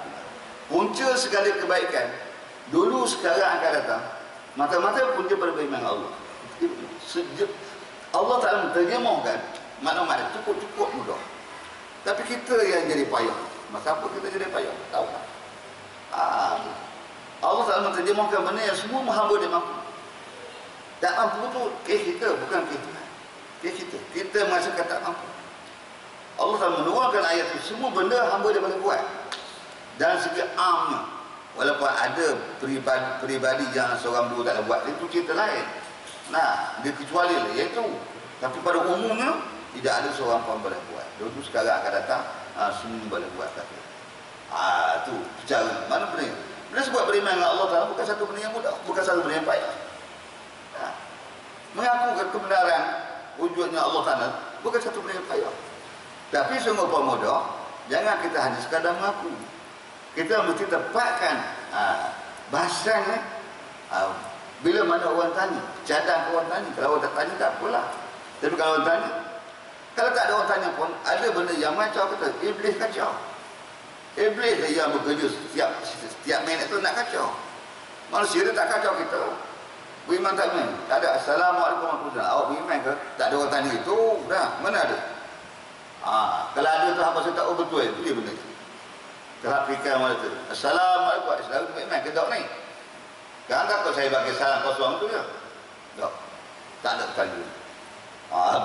Punca segala kebaikan dulu sekarang akan datang. Mata-mata punca pada beriman Allah. Allah Ta'ala menterjemahkan makna-makna cukup-cukup mudah. Tapi kita yang jadi payah. Masa apa kita jadi payah? Tahu tak? Allah Ta'ala menterjemahkan benda yang semua hamba dia mampu. Tak mampu tu kita, bukan kita. Kita. Kita merasakan tak mampu. Allah Ta'ala menuangkan ayat itu. Semua benda hamba dia boleh buat. Dan segi amnya. Walaupun ada peribadi yang seorang dua tak boleh buat, itu cerita lain. Dia kecuali lah, iaitu. Tapi pada umumnya tidak ada seorang pun boleh buat. Dulu sekarang akan datang, semua boleh buat kata. Tu cara mana benda. Bila sebut beriman dengan Allah Taala bukan satu benda yang mudah, bukan satu benda yang payah. Mengaku kebenaran wujudnya Allah Taala bukan satu benda yang payah. Tapi sungguh pun mudah, jangan kita hanya sekadar mengaku. Kita mesti tepatkan bahasanya. Bila mana orang tanya, cadang orang tanya. Kalau orang tak tanya tak apalah. Tapi kalau orang tanya, kalau tak ada orang tanya pun, ada benda yang macam kata, iblis kacau. Iblis yang bekerja setiap minit tu nak kacau. Manusia dia tak kacau kita. Beriman tak beriman? Tak ada. Assalamualaikum warahmatullahi wabarakatuh. Awak beriman ke? Tak ada orang tanya itu. Dah, mana ada? Kalau ada tu apa saya tak betul itu dia benda itu. Kalau fikir mana tu. Assalamualaikum warahmatullahi wabarakatuh. Beriman ke tak ni? Jangan takut saya bagi salam kosong tu ya. Tak. Tak ada tanya.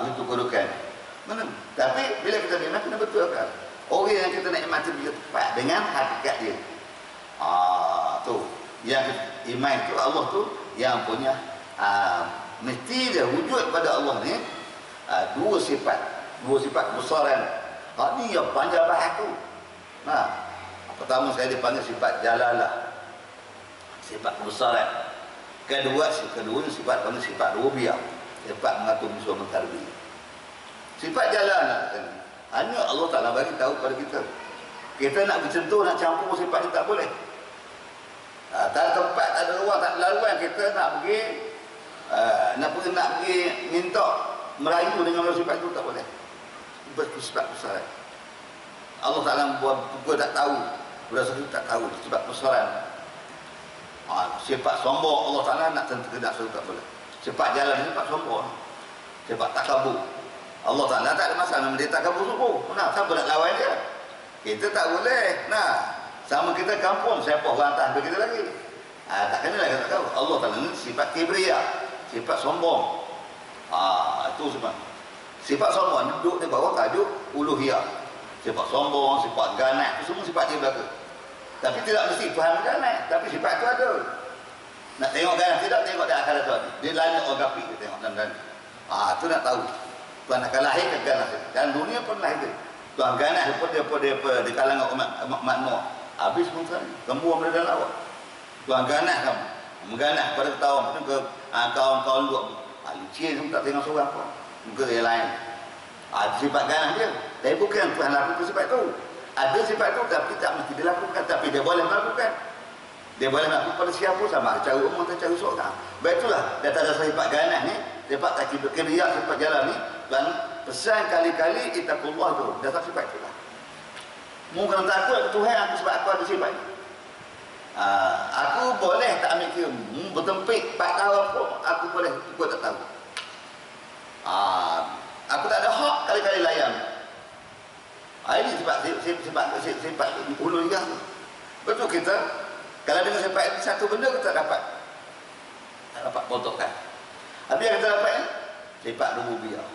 Begitu kedudukan. Mana? Tapi bila kita beriman kena betulkan. Orang yang kita nikmati dia tepat dengan hakikat dia. Tu. Yang iman tu Allah tu yang punya mesti dia wujud pada Allah ni dua sifat kebesaran. Ini yang panjang bahas tu. Pertama saya dipanggil sifat jalalah. Sifat kebesaran. Kedua sifat panggil sifat rububiyah. Sifat mengatur musuh mentarbi. Sifat jalalah. Hanya Allah Ta'ala bagi tahu kepada kita. Kita nak bercentuh, nak campur sifat ni tak boleh. Tak ada tempat, tak ada ruang, tak ada laluan kita nak pergi nak pergi minta merayu dengan sifat itu tak boleh. Sifat besaran. Allah Ta'ala buat tak tahu. Berasa tak tahu sifat besaran. Sifat sombong Allah Ta'ala nak tentu tidak suruh tak boleh. Sifat jalan ni sifat sombong. Sifat takabur. Allah Ta'ala tak ada masalah dia takabur suruh. Siapa nak lawan dia? Kita tak boleh. Sama kita kampung, siapa orang atas kita lagi. Tak kena lah kita tahu. Allah Ta'ala ni sifat kibria, sifat sombong. Itu sebab. Sifat sombong duduk di bawah tajuk uluhiyah. Sifat sombong, sifat ganas, itu semua sifat dia belaka. Tapi tidak mesti faham ganas, tapi sifat itu ada. Nak tengok ganas tidak, tengok dia akal tu. Dia lanjut orang kafir dia tengok dan. Itu nak tahu. Tuhan akan lahir ke ganas. Dan dunia pun lahir. Tuhan ganas daripada di kalangan umat Nuh. Habis pun kan, kembur dalam laut. Tuhan ganas kamu. Mengganas pada ketahuan ke kawan-kawan luar. Licin pun tak tengok seorang pun. Muka yang lain. Sifat ganas dia. Tapi bukan Tuhan lakukan sifat itu. Ada sifat itu tapi tak mesti dilakukan. Tapi dia boleh melakukan. Dia boleh melakukan pada siapa sama. Cara umum atau cara seorang. Baik itulah. Dia tak ada sifat ganas ni. Sifat kaki berkeriak, sifat jalan ni. Pesan kali-kali ittaqullah tu. Dasar sifat tu lah. Mungkin takut ke Tuhan aku sebab aku ada sifat ni. Aku boleh tak ambil kira. Bertempik 4 tahun pun aku boleh ikut tak tahu. Aku tak ada hak kali-kali layan. Ini sifat uluhiyah. Betul kita kalau dengan sifat ini satu benda kita tak dapat potongkan. Habis yang kita dapat sifat rububiyah.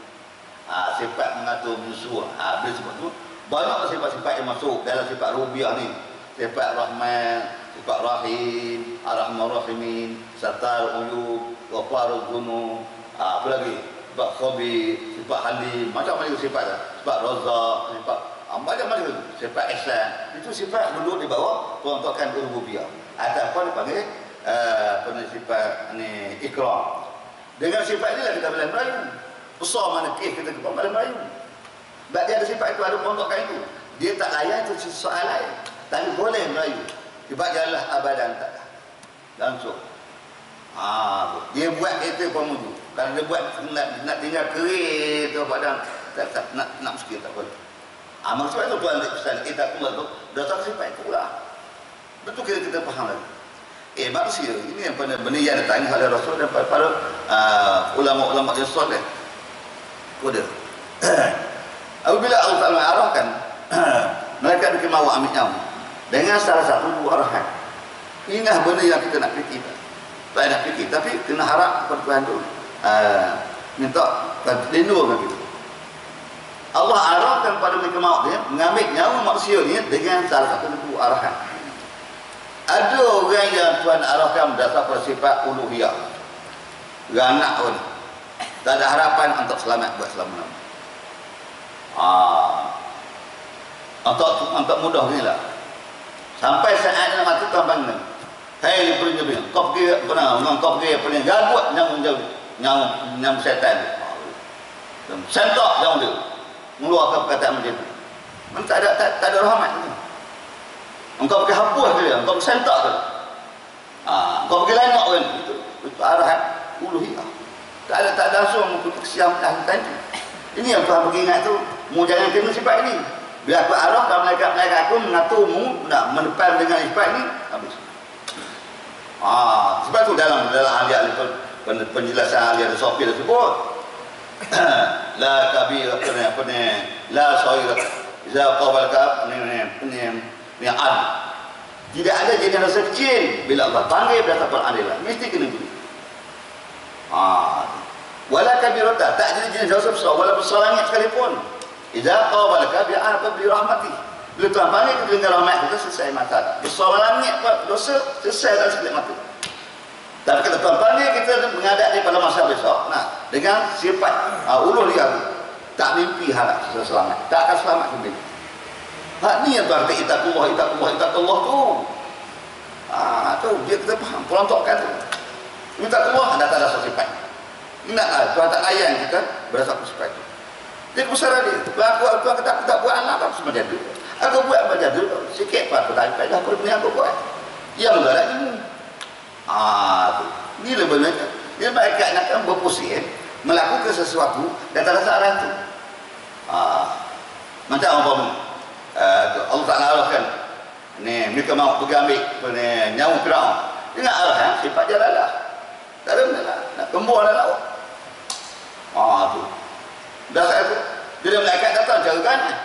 Sifat mengatur musuh. Bila sebab tu banyak sifat-sifat yang masuk dalam sifat rububiyah ni. Sifat Rahman, sifat Rahim, Ar-Rahman Rahimin, Satar Uyub, Ghafarul Dzunub, apa lagi? Sifat Khabir, sifat Halim, macam-macam sifat dah. Sifat Razzaq, sifat macam-macam sifat Ihsan. Itu sifat duduk di bawah peruntukan rububiyah. Ataupun dipanggil sifat ni Ikram. Dengan sifat inilah kita boleh merayu. Besar mana kes kita boleh merayu. Sebab dia ada sifat itu, ada peruntukan itu. Dia tak layan itu soal lain. Tapi boleh merayu. Sebab jalan abadan tak ada. Langsung. Dia buat kereta pemudu. Kalau dia buat nak tinggal kereta badan tak nak mesti tak boleh. Maksud itu Tuhan pesan kita pula tu dasar sifat itu lah. Betul kita faham lagi. Manusia ini yang benda yang ditanya oleh Rasul dan para ulama-ulama yang soleh. Kode. Apabila Allah Ta'ala arahkan mereka bikin mahu ambil nyawa dengan salah satu dua arahan. Inilah benda yang kita nak fikir. Tak nak fikir, tapi kena harap kepada Tuhan tu minta lindungan kita. Allah arahkan pada mereka mahu dia mengambil nyawa manusia ni dengan salah satu dua arahan. Ada orang yang Tuhan arahkan berdasar pada sifat uluhiyah. Ranak pun tak ada harapan untuk selamat buat selama-lamanya. Untuk mudah ni lah. Sampai saat nak mati Tuhan panggil. Hei penyebab, kau pergi kau pergi apa ni? Gabut nyam setan. Sentak jauh dia. Mengeluarkan perkataan macam tu. Tak ada rahmat ni. Engkau pergi hapus dia, engkau pergi sentak dia. Engkau pergi lengok kan. Itu arahan uluhiyah. Tak ada langsung kesiam tadi. Ini yang Tuhan pergi ingat tu. Mu jangan kena sifat ini. Bila aku arahkan malaikat aku mengaturmu nak mendepan dengan sifat ini, habis. Sebab tu dalam ahli penjelasan ahli Sofi dah sebut. La kabir apa ni? La sawir. Iza qabal ka ni ad. Tidak ada jenis rasa kecil bila Allah panggil berdasar peradilan. Mesti kena beri. Wala kabirata, tak jadi jenis dosa besar wala besar langit sekalipun. Idza qabalaka bi rahmati. Bila Tuhan panggil kita dengan rahmat kita selesai masalah. Besar langit dosa selesai dalam sekejap mata. Tapi kalau Tuhan panggil kita menghadapi pada masa besok, dengan sifat uluhiyah, tak mimpi harap selamat, tak akan selamat kembali. Ni yang berarti ittaqullah tu. Tu dia kita faham perontokan tu. Ittaqullah ada sifat. Ingatlah Tuhan tak layan kita berdasarkan sifat itu. Dia besar dia. Tuhan kata aku tak buat anak apa semua jadi. Aku buat apa jadi sikit apa aku tak ada apa punya aku buat. Yang berat ini. Ni sebenarnya dia malaikat nak berpusing melakukan sesuatu dan tak ada saran tu. Macam apa Allah Ta'ala arahkan ni mereka mau pergi ambil nyawa Firaun dengan arahan sifat jalalah. Tak ada benda lah nak kembur dalam laut. Tu dah saya tu bila malaikat datang cara ganas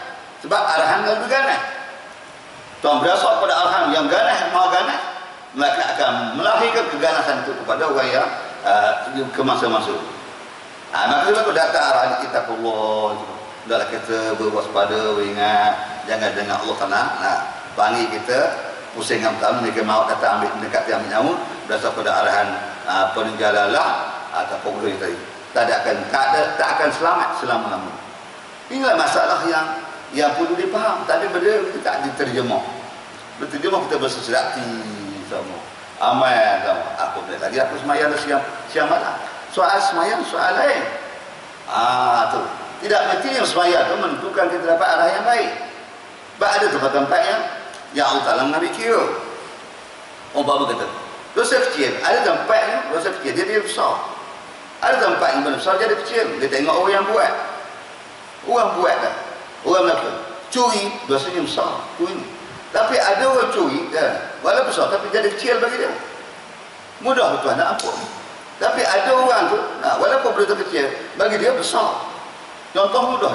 sebab arahan lalu ganas. Tuhan berasal pada arahan yang ganas maha ganas, malaikat akan melahirkan keganasan itu kepada orang yang ke masa-masa. Maka sebab datang arahan ittaqullah. Dahlah kita berwaspada, beringat, jangan dengar Allah Ta'ala panggil kita pusing amtam mereka mau datang ambil mendekati ambil nyawa berdasar pada arahan penjalalah atau pokok tadi. Tak akan selamat selama-lamanya. Inilah masalah yang perlu dipaham. Tapi benda kita tak diterjemah. Berterjemah kita bersesedati sama. Amal sama. Aku boleh lagi aku semayang siang malam. Soal semayang soal lain. Tu. Tidak berarti yang semayang tu menentukan kita dapat arah yang baik. Sebab ada tempat-tempat yang Allah Ta'ala mengambil kira. Umpama kata dosa kecil, ada tempatnya dosa kecil dia besar. Ada tempat yang besar jadi kecil. Dia tengok orang yang buat. Orang buat dah. Orang melakukan. Curi, dosanya besar. Curi. Tapi ada orang curi, walaupun besar, tapi jadi kecil bagi dia. Mudah Tuhan nak ampun. Tapi ada orang tu, walaupun berita kecil, bagi dia besar. Contoh mudah.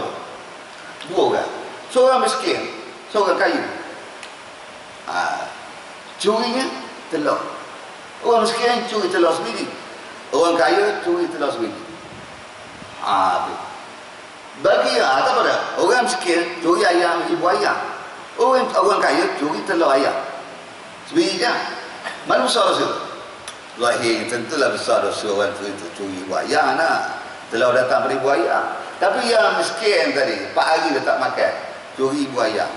Dua orang. Seorang miskin, seorang kaya. Curinya telur. Orang miskin curi telur sendiri. Orang kaya curi telur sendiri. Bagi tak pada orang miskin curi ayam ibu ayam. Orang kaya curi telur ayam. Sendiri je. Mana besar dosa? Lahir tentulah besar dosa orang tu itu curi ibu ayam lah. Telur datang dari ibu ayam. Tapi yang miskin tadi 4 hari dia tak makan, curi ibu ayam.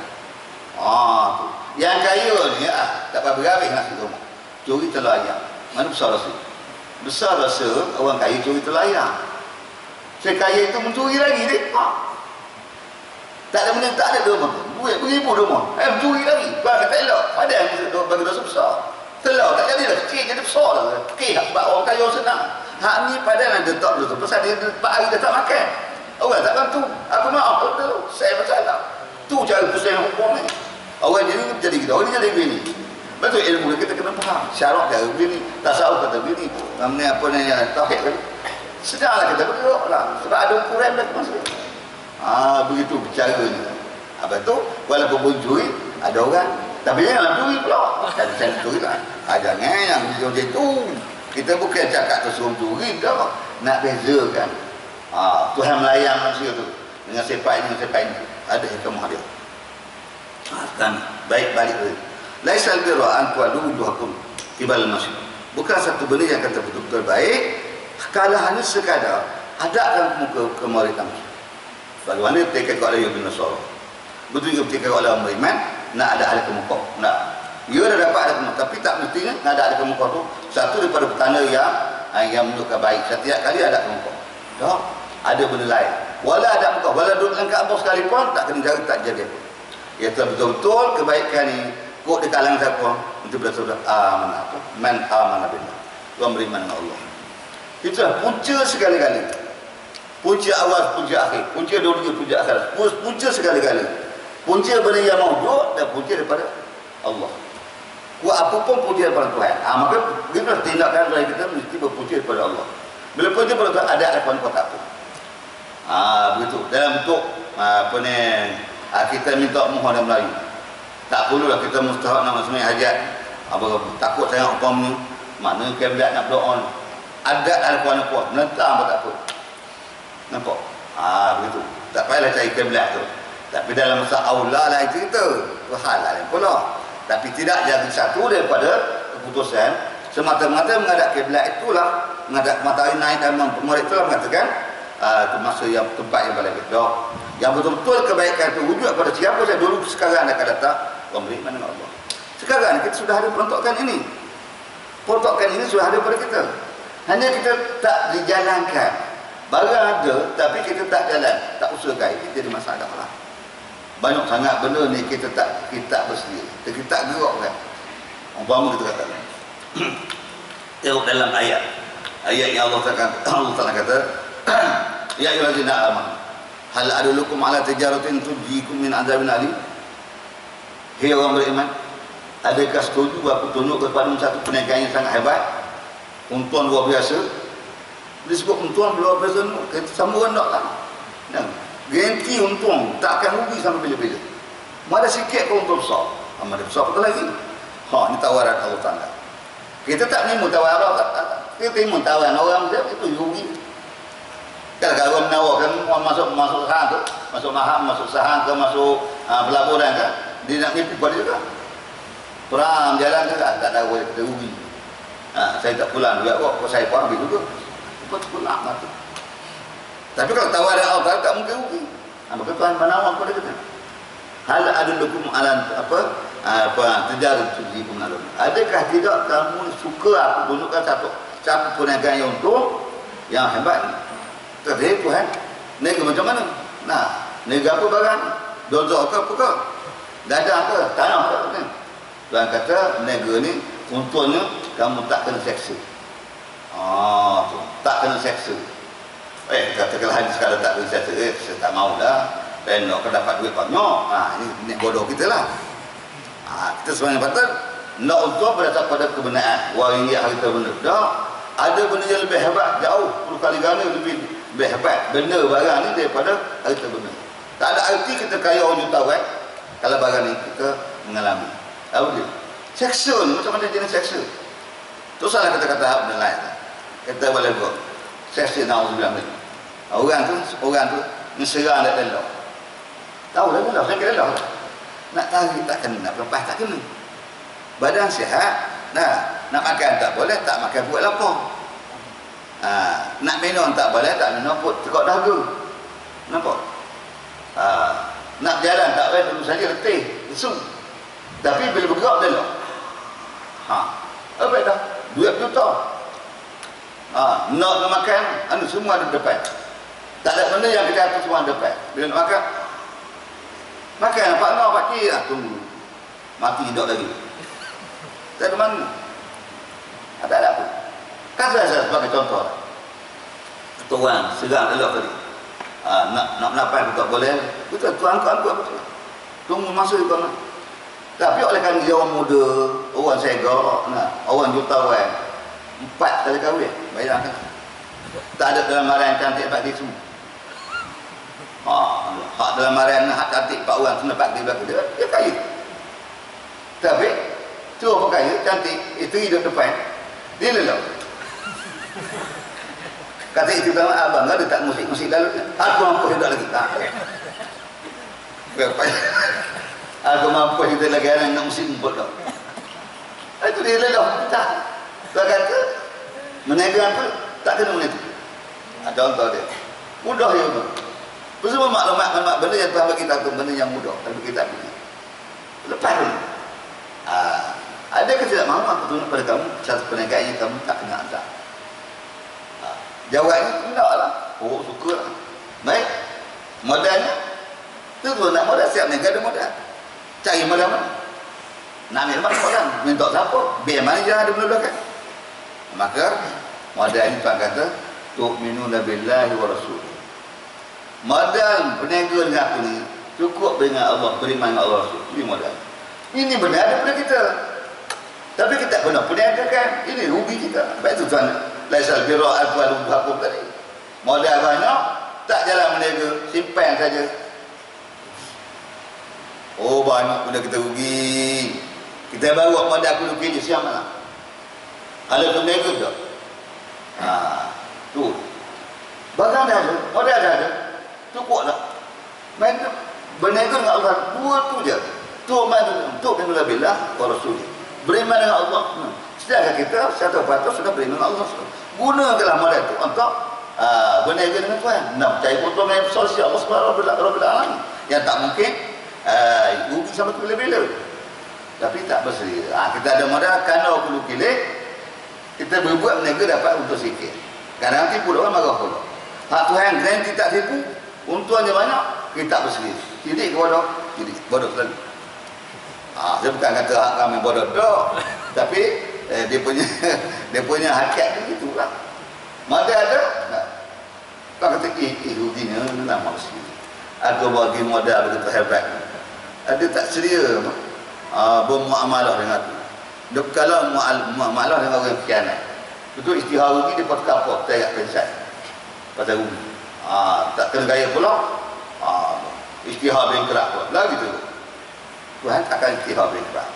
Tu. Yang kaya ni tak apa habis nasi rumah. Curi telur ayam. Mana besar dosa? Besar dosa orang kaya curi telur ayam. Saya kaya itu mencuri lagi dia. Tak ada benda, tak ada rumah. Duit beribu rumah. Mencuri lagi. Bagi tak elok. Padahal bagi dosa besar. Telur tak jadilah. Kek jadi besar lah. Kek sebab orang kaya senang. Hak ni padahal dia tak betul. Pasal dia 4 hari dia tak makan. Orang tak bantu. Aku maaf. Saya bersalah. Tu cara pusing hukum ni. Orang jadi kita. Orang jadi begini. Betul ilmu kita kena faham. Syarat cara begini. Tasawuf kata begini. Namanya apa ni? Tauhid kan. Sedarlah kita bergerak lah. Sebab ada ukuran dah masa. Begitu bercaranya. Habis tu, walaupun mencuri, ada orang. Tapi jangan curi pula. Saya curi lah. Jangan yang macam tu. Kita bukan cakap tu suruh curi dah. Nak bezakan. Tuhan melayang manusia tu. Dengan sifat ini, dengan sifat ini. Ada hikmah dia. Kan baik balik lagi. Laisal birra an tu'addu wujuhakum qibal al-masyriq. Bukan satu benda yang kata betul-betul baik. Kalau hanya sekadar hadapkan muka ke murid kamu. Bagaimana ketika kau ada Yahudi Nasara. Betul juga ketika kau ada orang beriman, nak ada ahli kemuka. Nak. Dia dah dapat ada kemuka. Tapi tak mestinya nak ada ahli kemuka tu satu daripada petanda yang menunjukkan baik. Setiap kali ada kemuka. Tak. Ada benda lain. Walau ada muka. Walau duduk dalam Kaabah sekalipun, tak kena jaga, tak jaga pun. Ia telah betul-betul kebaikan ni. Kok di kalangan siapa? Untuk bersudah amanah. Man amanah billah. Orang beriman dengan Allah. Itulah punca segala-gala. Punca awal, punca akhir. Punca dunia, punca akhirat. Punca segala-gala. Punca benda yang maudud dan punca daripada Allah. Apa pun punca daripada Tuhan. Maka begitulah tindakan dari kita mesti berpunca daripada Allah. Bila punca daripada Tuhan ada apa kau tak apa. Begitu. Dalam bentuk apa ni kita minta mohon dalam Melayu. Tak perlulah kita mustahak nak sembahyang hajat. Takut sangat umpamanya. Mana kiblat nak berdoa. Adat al-Quran kuat, menentang pun tak apa. Nampak? Begitu. Tak payahlah cari kiblat tu. Tapi dalam masa aula lah cerita. Itu hal lain pula. Tapi tidak jadi satu daripada keputusan semata-mata menghadap kiblat itulah, menghadap matahari naik dan murid itulah mengatakan itu masa yang tempat yang paling baik. Yang betul-betul kebaikan itu wujud pada siapa saya dulu sekarang akan datang memberi mana Allah. Sekarang kita sudah ada peruntukan ini. Peruntukan ini sudah ada pada kita. Hanya kita tak dijalankan. Barang ada, tapi kita tak jalan, tak usahakan. Itu jadi masalah lah. Banyak sangat benda ni kita tak bersedia. Kita tak gerak kan. Umpama kita kata. Tengok dalam ayat. Ayat yang Allah Taala kata, ya ayyuhallazina amanu hal adullukum ala tijaratin tunjikum min adzabin alim. Hei orang beriman, adakah setuju aku tunjuk kepada satu perniagaan yang sangat hebat? Untuan luar biasa. Disebut untuan luar biasa ni, kita sama orang tak lah. Garanti untuan, tak akan rugi sampai bila-bila. Mana sikit pun untuan besar. Mana besar betul lagi. Ini tawaran Allah Ta'ala. Kita tak terima tawaran. Kita terima tawaran orang itu rugi. Kalau orang menawarkan masuk saham tu, masuk maham, masuk saham ke, masuk pelaburan kan, dia nak nipu pada juga. Perang jalan kan, tak tahu kita rugi. Saya tak pulang juga kok, saya pun ambil juga. Lepas tu pulang mati. Tapi kalau tawaran Allah tak mungkin rugi. Maka Tuhan menawar kepada kita. Hal adullukum ala tijarah tujikum alun. Adakah tidak kamu suka aku tunjukkan satu perniagaan yang untung, yang hebat ni? Kata Tuhan, niaga macam mana? Niaga apa barang? Dozor ke apa ke? Dadah ke? Tanah ke? Tuhan kata, niaga ni untungnya kamu tak kena seksa. Tak kena seksa. Katakanlah sekarang tak boleh settle, saya tak maulah. Dan nak dapat duit banyak. Ini bodoh kita lah. Kita sebenarnya patut nak untuk berdasar pada kebenaran. Waria harta benda. Tak. Ada benda yang lebih hebat, jauh 10 kali ganda lebih hebat benda barang ni daripada harta benda. Tak ada arti kita kaya orang jutawan kalau barang ni kita mengalami. Tahu dia? Seksa ni macam mana jenis seksa? Tu salah kata-kata hak benda lain. Kita boleh buat seksa na'udzubillah ni. Orang tu menserang dak lelah. Tahu dah lelah, saya kira lelah. Nak tarik tak kena, nak lepas tak kena. Badan sihat, nak makan tak boleh, tak makan buat lapar. Nak minum tak boleh, tak minum pun tekak dahaga. Nampak? Nak jalan tak boleh, dulu saja letih, lesu. Tapi bila bergerak dia lah. Apa dah? Duit juta. Nak makan, semua ada depan. Tak ada benda yang kita atur semua ada depan. Bila nak makan nampak nak pakcik tunggu. Mati hidup lagi. Tak ada mana. Tak ada apa. Kata saya sebagai contoh. Tuan serang elok tadi. Nak menapan tak boleh. Betul, tuan angkut betul. Tunggu masa itu kan. Tapi oleh kerana dia orang muda, orang segak, orang jutawan, 4 kali kahwin, bayangkan. Tak ada dalam marahan cantik 4 dia semua. Hak dalam marahan hak cantik 4 orang kena 4 dia belakang dia kaya. Tapi tu apa kaya, cantik, isteri duduk depan, dia lelah. Kata itu kan abang ada tak musik-musik lalu, aku mampu hidup lagi. Aku mampu hidup lagi, anak nak musik emput dah. Itu dia lelah. Dia kata, menegang pun tak kena begitu. Contoh dia, mudah ya tu. Semua maklumat benda yang Tuhan bagi kita tu benda yang mudah, tapi kita pergi. Lepas dulu. Ada ke tidak mahu aku tunjuk pada kamu satu perniagaan yang kamu tak kena hantar. Jawabnya tidak lah. Oh suka lah. Baik. Modalnya tu nak modal siap niaga ada modal. Cari modal mana? Nak ambil mana modal? Minta siapa? Biar mana je ada benda belakang. Maka modal ini Tuhan kata tu'minuna billahi wa rasul. Modal berniaga dengan aku ni cukup dengan Allah, beriman dengan Allah Rasul. Ini modal. Ini benar daripada kita. Tapi kita pernah berniaga kan? Ini rugi kita. Baik tu Tuhan. Laisal birra al-wal hakum tadi. Modal banyak, tak jalan berniaga, simpan saja. Oh banyak benda kita rugi. Kita bawa modal aku rugi je siang malam. Ada berniaga tak? Tu. Barang dah ada, modal dah ada. Cukup tak? Main berniaga dengan Allah dua tu je. Tu untuk dengan billah wa rasul. Beriman dengan Allah. Sedangkan kita satu patut sudah beriman dengan Allah. Gunakanlah modal itu untuk berniaga dengan Tuhan. Nak percaya keuntungan yang besar si Allah Subhanahu Rabbil Alamin. Yang tak mungkin rugi sampai ke bila-bila. Tapi tak bersedia. Kita ada modal kalau perlu pilih, kita berbuat berniaga dapat untuk sikit. Kadang tipu orang marah pula. Hak Tuhan garanti tak tipu, untuknya banyak, kita tak bersedia. Jadi bodoh, jadi bodoh selalu. Saya bukan kata hak kami bodoh dok, tapi dia punya hakikat tu gitulah. Modal ada, tak kata ruginya lama sekali. Aku bagi modal begitu hebat. Ada tak sedia bermuamalah dengan aku. Kalau muamalah dengan orang khianat, itu istihar rugi dia pot kapok tak pensan. Pasal rugi. Tak kena gaya pula. Istihar bengkerak pula. Lagi tu. Tuhan akan istihar bengkerak.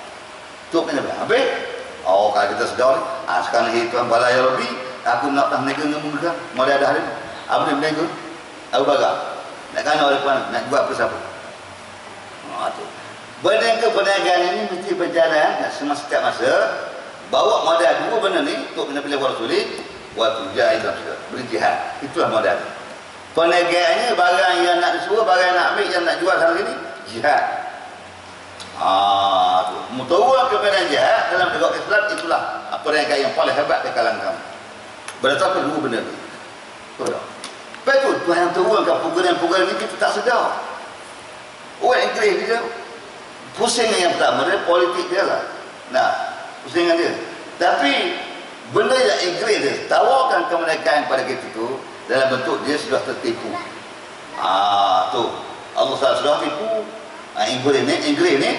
Tu kena berapa? Habis? Kalau kita sedar ni, sekarang ni Tuhan balai ya Rabbi, aku nak tak berniaga dengan mereka. Modal dah ada. Apa dia berniaga? Aku baga. Nak kena oleh Tuhan, nak buat apa siapa? Tu. Perniagaan ini mesti berjalan setiap masa. Bawa modal dua benda ni untuk benda pilih Rasulullah waktu jahil berjihad. Itulah modal. Perniagaannya barang yang nak disuruh, barang yang nak ambil, yang nak jual hari ini jihad. Mutawal kepada jihad dalam negara Islam itulah perniagaan yang paling hebat di kalangan kamu. Berdasarkan dua benda ni. Betul Tuhan yang turunkan program-program ini kita tak sedar. Orang Inggeris dia pusing yang pertama dia politik dia lah. Pusingan dia. Tapi benda yang Inggeris dia tawarkan kemerdekaan pada kita tu dalam bentuk dia sudah tertipu. Tu Allah sudah tipu. Inggris ni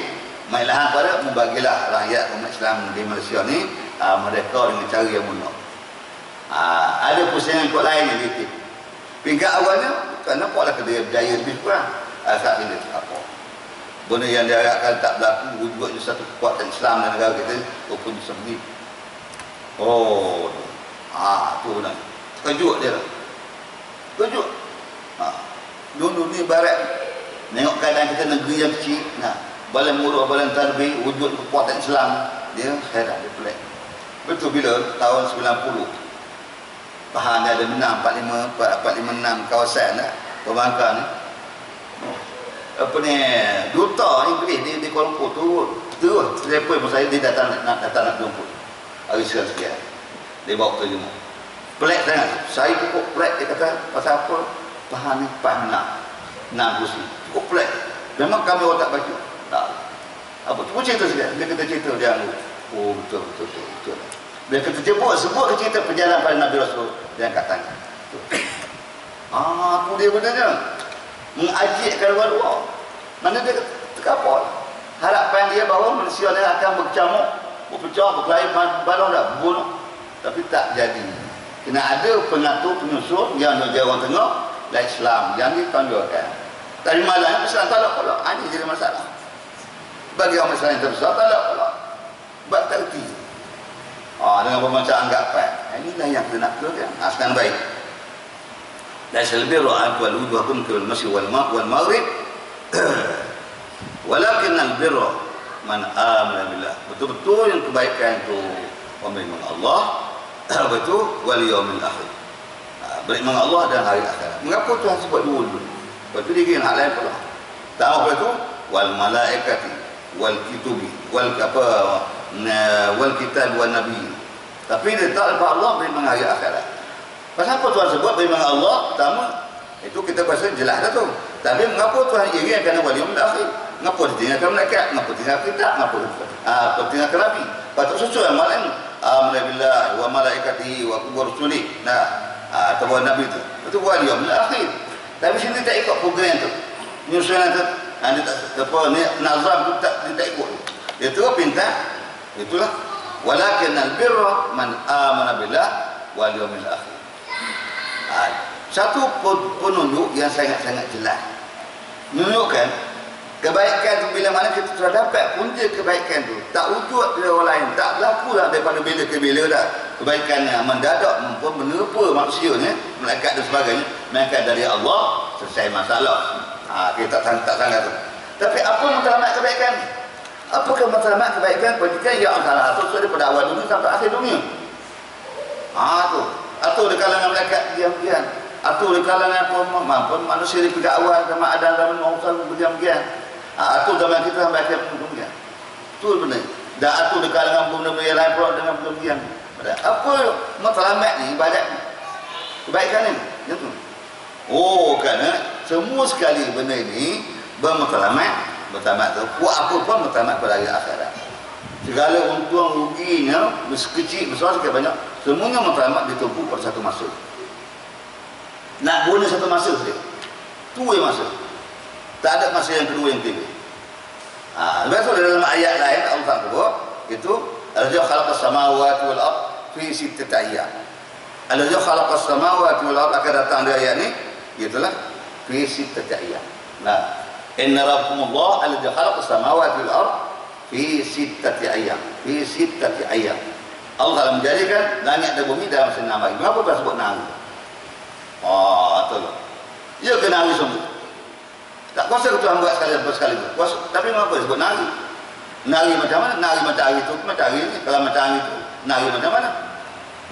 mailah pada membagilah rakyat umat Islam di Malaysia ni mereka dengan cara yang mudah. Ada pusingan kot lain yang ditipu. Pingkat awalnya bukan nampaklah dia berjaya lebih kurang. Saat ini apa? Benda yang diharapkan tak berlaku, wujudnya satu kekuatan Islam dalam negara kita, pun bisa begitu. Tu benar. Kejut dia lah. Kejut. Dulu ni barat tengok keadaan kita negeri yang kecil, balan murah, balan tarbih, wujud kekuatan Islam, dia heran, dia pelik. Betul bila tahun 90 Pahang dia ada menang 456 kawasan pembangkang ni. Duta Inggeris di Kuala Lumpur turun telefon pun saya, dia datang nak jemput hari sekian dia bawa terjemah. Pelik sangat, saya cukup pelik. Dia kata pasal apa? Pahang ni 6 kursi, cukup pelik. Memang kami orang tak baca, tak apa tu cerita sekali. Dia kata cerita dia betul. Dia kata sebut ke cerita perjalanan pada Nabi Rasul, dia angkat tangan. Tu dia benarnya mengajikkan orang luar. Mana dia terkapal harapan dia bahawa manusia dia akan bercamuk, berpecah, berkelahi, balon dah bunuh. Tapi tak jadi. Kena ada pengatur, penyusun yang ada orang tengah dan Islam yang ditonjolkan. Tadi malam Islam talak pula. Ini jadi masalah. Bagi orang Islam yang terbesar talak pula. Sebab tak erti. Dengan pembaca anggapan. Inilah yang kita nak keluarkan. Sekarang baik. Dan selebih ra'at wal wujuhakum kal masyi wal maghrib. Walakin al-birra man amana billah. Betul-betul yang kebaikan itu beriman Allah, betul, wal yaumil akhir. Beriman Allah dan hari akhirat. Mengapa Tuhan sebut dulu? Lepas tu dia kira hal lain pula. Tahu apa itu? Wal malaikati wal kitubi wal kitab wal nabi. Tapi dia tak lepas Allah beriman hari akhirat. Pasal apa Tuhan sebut beriman Allah? Pertama, itu kita bahasa jelas dah tu. Tapi mengapa Tuhan iri kerana wal yaumil akhir? Mengapa dia tinggalkan malaikat? Mengapa tinggalkan kitab? Mengapa tinggalkan nabi? Patut sesuai amalan. Amana billah wa malaikatihi wa rusulihi. Atau nabi tu. Itu wal yaumil akhir. Tapi sini tak ikut program tu. Penyusunan tu nazam tu tak ikut. Dia tu pintar. Itulah walakin albirra man amana billah wal yaumil akhir. Satu penunjuk yang sangat-sangat jelas menunjukkan kebaikan tu bila mana kita sudah dapat punca kebaikan tu, tak wujud dari orang lain, tak berlaku lah daripada bila ke bila dah. Kebaikannya mendadak menerpa manusianya, malaikat dan sebagainya, maka dari Allah selesai masalah. Kita tak sangat tu. Tapi apa matlamat kebaikan? Apakah matlamat kebaikan? Pendidikan yang salah satu daripada awal dunia sampai akhir dunia. Tu. Atau di kalangan malaikat diam-diam. Atau di kalangan manusia di pihak awal sama ada dalam maupun berdiam-diam. Atau zaman kita sampai akhir dunia. Itu benar. Dan atau di kalangan benda-benda yang lain pula dengan berdiam. Apa matlamat ni ibadat ni? Kebaikan ni. Yang tu. Kerana semua sekali benda ini bermatlamat. Bertamat tu. Buat apa pun bertamat pada hari akhirat. Segala untung ruginya, kecil, besar, sikit banyak, semuanya matlamat ditumpu pada satu masa. Nak guna satu masa saja. Tu yang masa. Tak ada masa yang kedua yang ketiga. Lepas tu dalam ayat lain Allah sebut itu allazi khalaqas samawati wal ard fi sittati ayyam. Allazi khalaqas samawati wal ard akan datang di ayat ni itulah fi sittati ayyam. Inna rabbukumullah allazi khalaqas samawati wal ard fi sittati ayyam. Fi sittati ayyam. Allah telah menjadikan langit dan bumi dalam 6 hari. Kenapa Tuhan sebut 6 hari? Betul. Ya kena hari semua. Tak kuasa Tuhan buat sekali tu. Kuasa. Tapi mengapa sebut nari? Nari macam mana? Nari matahari tu, matahari ni. Kalau matahari tu, nari macam mana?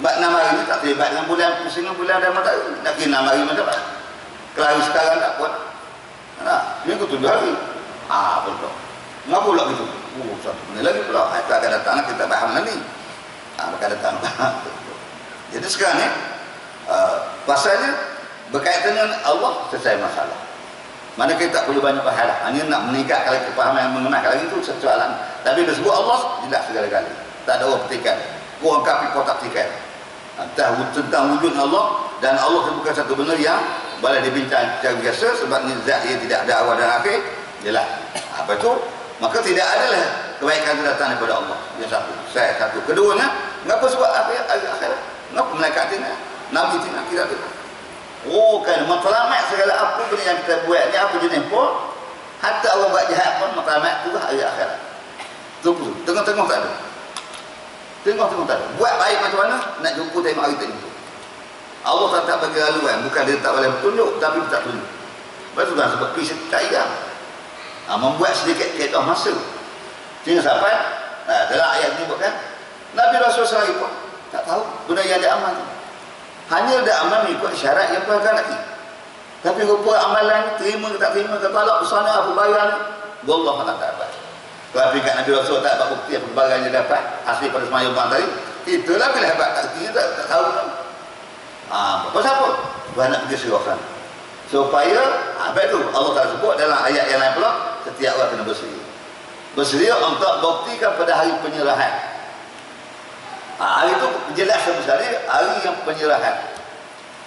Sebab 6 hari ni tak terlibat dengan bulan, pusing bulan dan matahari. Nak kira 6 hari macam mana? Kalau hari sekarang tak kuat. Minggu 7 hari. Betul. Mengapa pula gitu? Satu benda lagi pula. Itu akan datang kita faham nanti. Akan datang. Jadi sekarang ni, pasalnya berkaitan dengan Allah selesai masalah. Mana kita tak perlu banyak berharap. Hanya nak meningkatkan kepahaman yang mengenai lagi itu satu soalan. Tapi dia sebut Allah jelas segala-galanya. Tak ada orang petikan. Orang kafir pun tak petikan. Tentang wujud Allah dan Allah itu bukan satu benda yang boleh dibincang secara biasa, sebab ni zat dia tidak ada awal dan akhir. Jelas. Apa itu? Maka tidak adalah kebaikan itu datang daripada Allah. Yang satu. Keduanya, mengapa sebab akhirat? Mengapa malaikat tina? Nabi tina? Kita tu. Oh, kan matlamat segala apa benda yang kita buat ni, apa jenis pun, hatta orang buat jahat pun matlamat tu hari akhirat. Tunggu, tengok-tengok tak ada. Tengok-tengok tak ada. Buat baik macam mana, nak jumpa tengok hari tengok. Allah tak bagi haluan, bukan dia tak boleh tunjuk, tapi dia tak tunjuk. Lepas tu kan sebab kisah tak hilang. Membuat sedikit keedah masa. Sehingga sampai dalam ayat ni bukan Nabi Rasulullah SAW pun tak tahu benda yang dia amal tu. Hanya dia amal mengikut syarat yang Tuhan lagi. Tapi rupa amalan terima ke tak terima, kata Allah besarnya apa bayar ni, Allah tak dapat. Kalau peringkat Nabi Rasul tak dapat bukti apa barang yang dapat asli pada semayang bang tadi, itulah bila hebat, tak tahu kan. Pasal apa? Tuhan nak pergi serahkan supaya apa itu Allah tak sebut dalam ayat yang lain pula, setiap orang kena bersedia. Bersedia untuk buktikan pada hari penyerahan. Hari itu jelas sebenarnya hari yang penyerahan.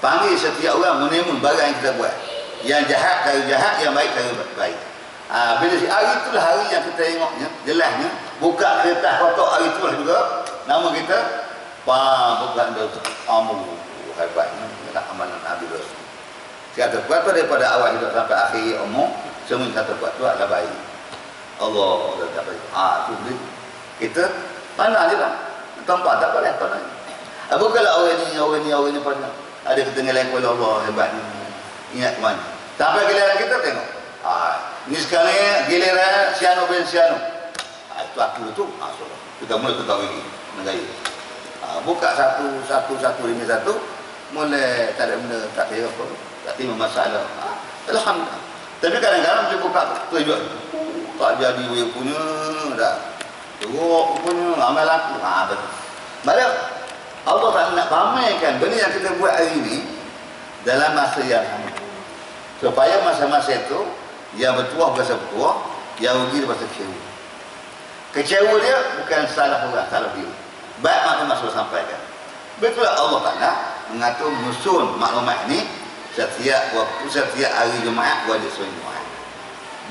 Panggil setiap orang menimbun barang yang kita buat. Yang jahat dari jahat, yang baik dari baik. Bila hari itulah hari yang kita tengoknya, jelasnya, buka kertas kotak hari itulah juga nama kita bukan hebatnya dalam amalan Nabi Rasul. Kata kuat tu daripada awal hidup sampai akhir umur, semua kata kuat tu adalah baik. Allah tak baik. Tu dia. Kita pandang je lah. Tampak tak boleh pandang. Bukanlah orang ni pandang. Ada ketinggalan kuala Allah hebatnya. Ingat ke mana? Sampai giliran kita tengok. Ni sekarang ni giliran Siano bin Siano. Itu aku tu. Kita mula tukar lagi negara. Buka satu demi satu. Mulai tak ada benda, tak kira apa. Tak terima masalah. Alhamdulillah. Tapi kadang-kadang dia buka tujuan. Tak jadi dia punya dah. Teruk punya amal aku. Betul. Malah Allah tak nak pamerkan benda yang kita buat hari ini dalam masa yang sama. Supaya masa-masa itu yang bertuah berasa bertuah, yang rugi dia berasa kecewa. Kecewa dia bukan salah orang, salah dia. Baik maka masuk sampaikan. Betul Allah Ta'ala mengatur menyusun maklumat ini setiap waktu, setiap hari Jumaat wajib solat Jumaat.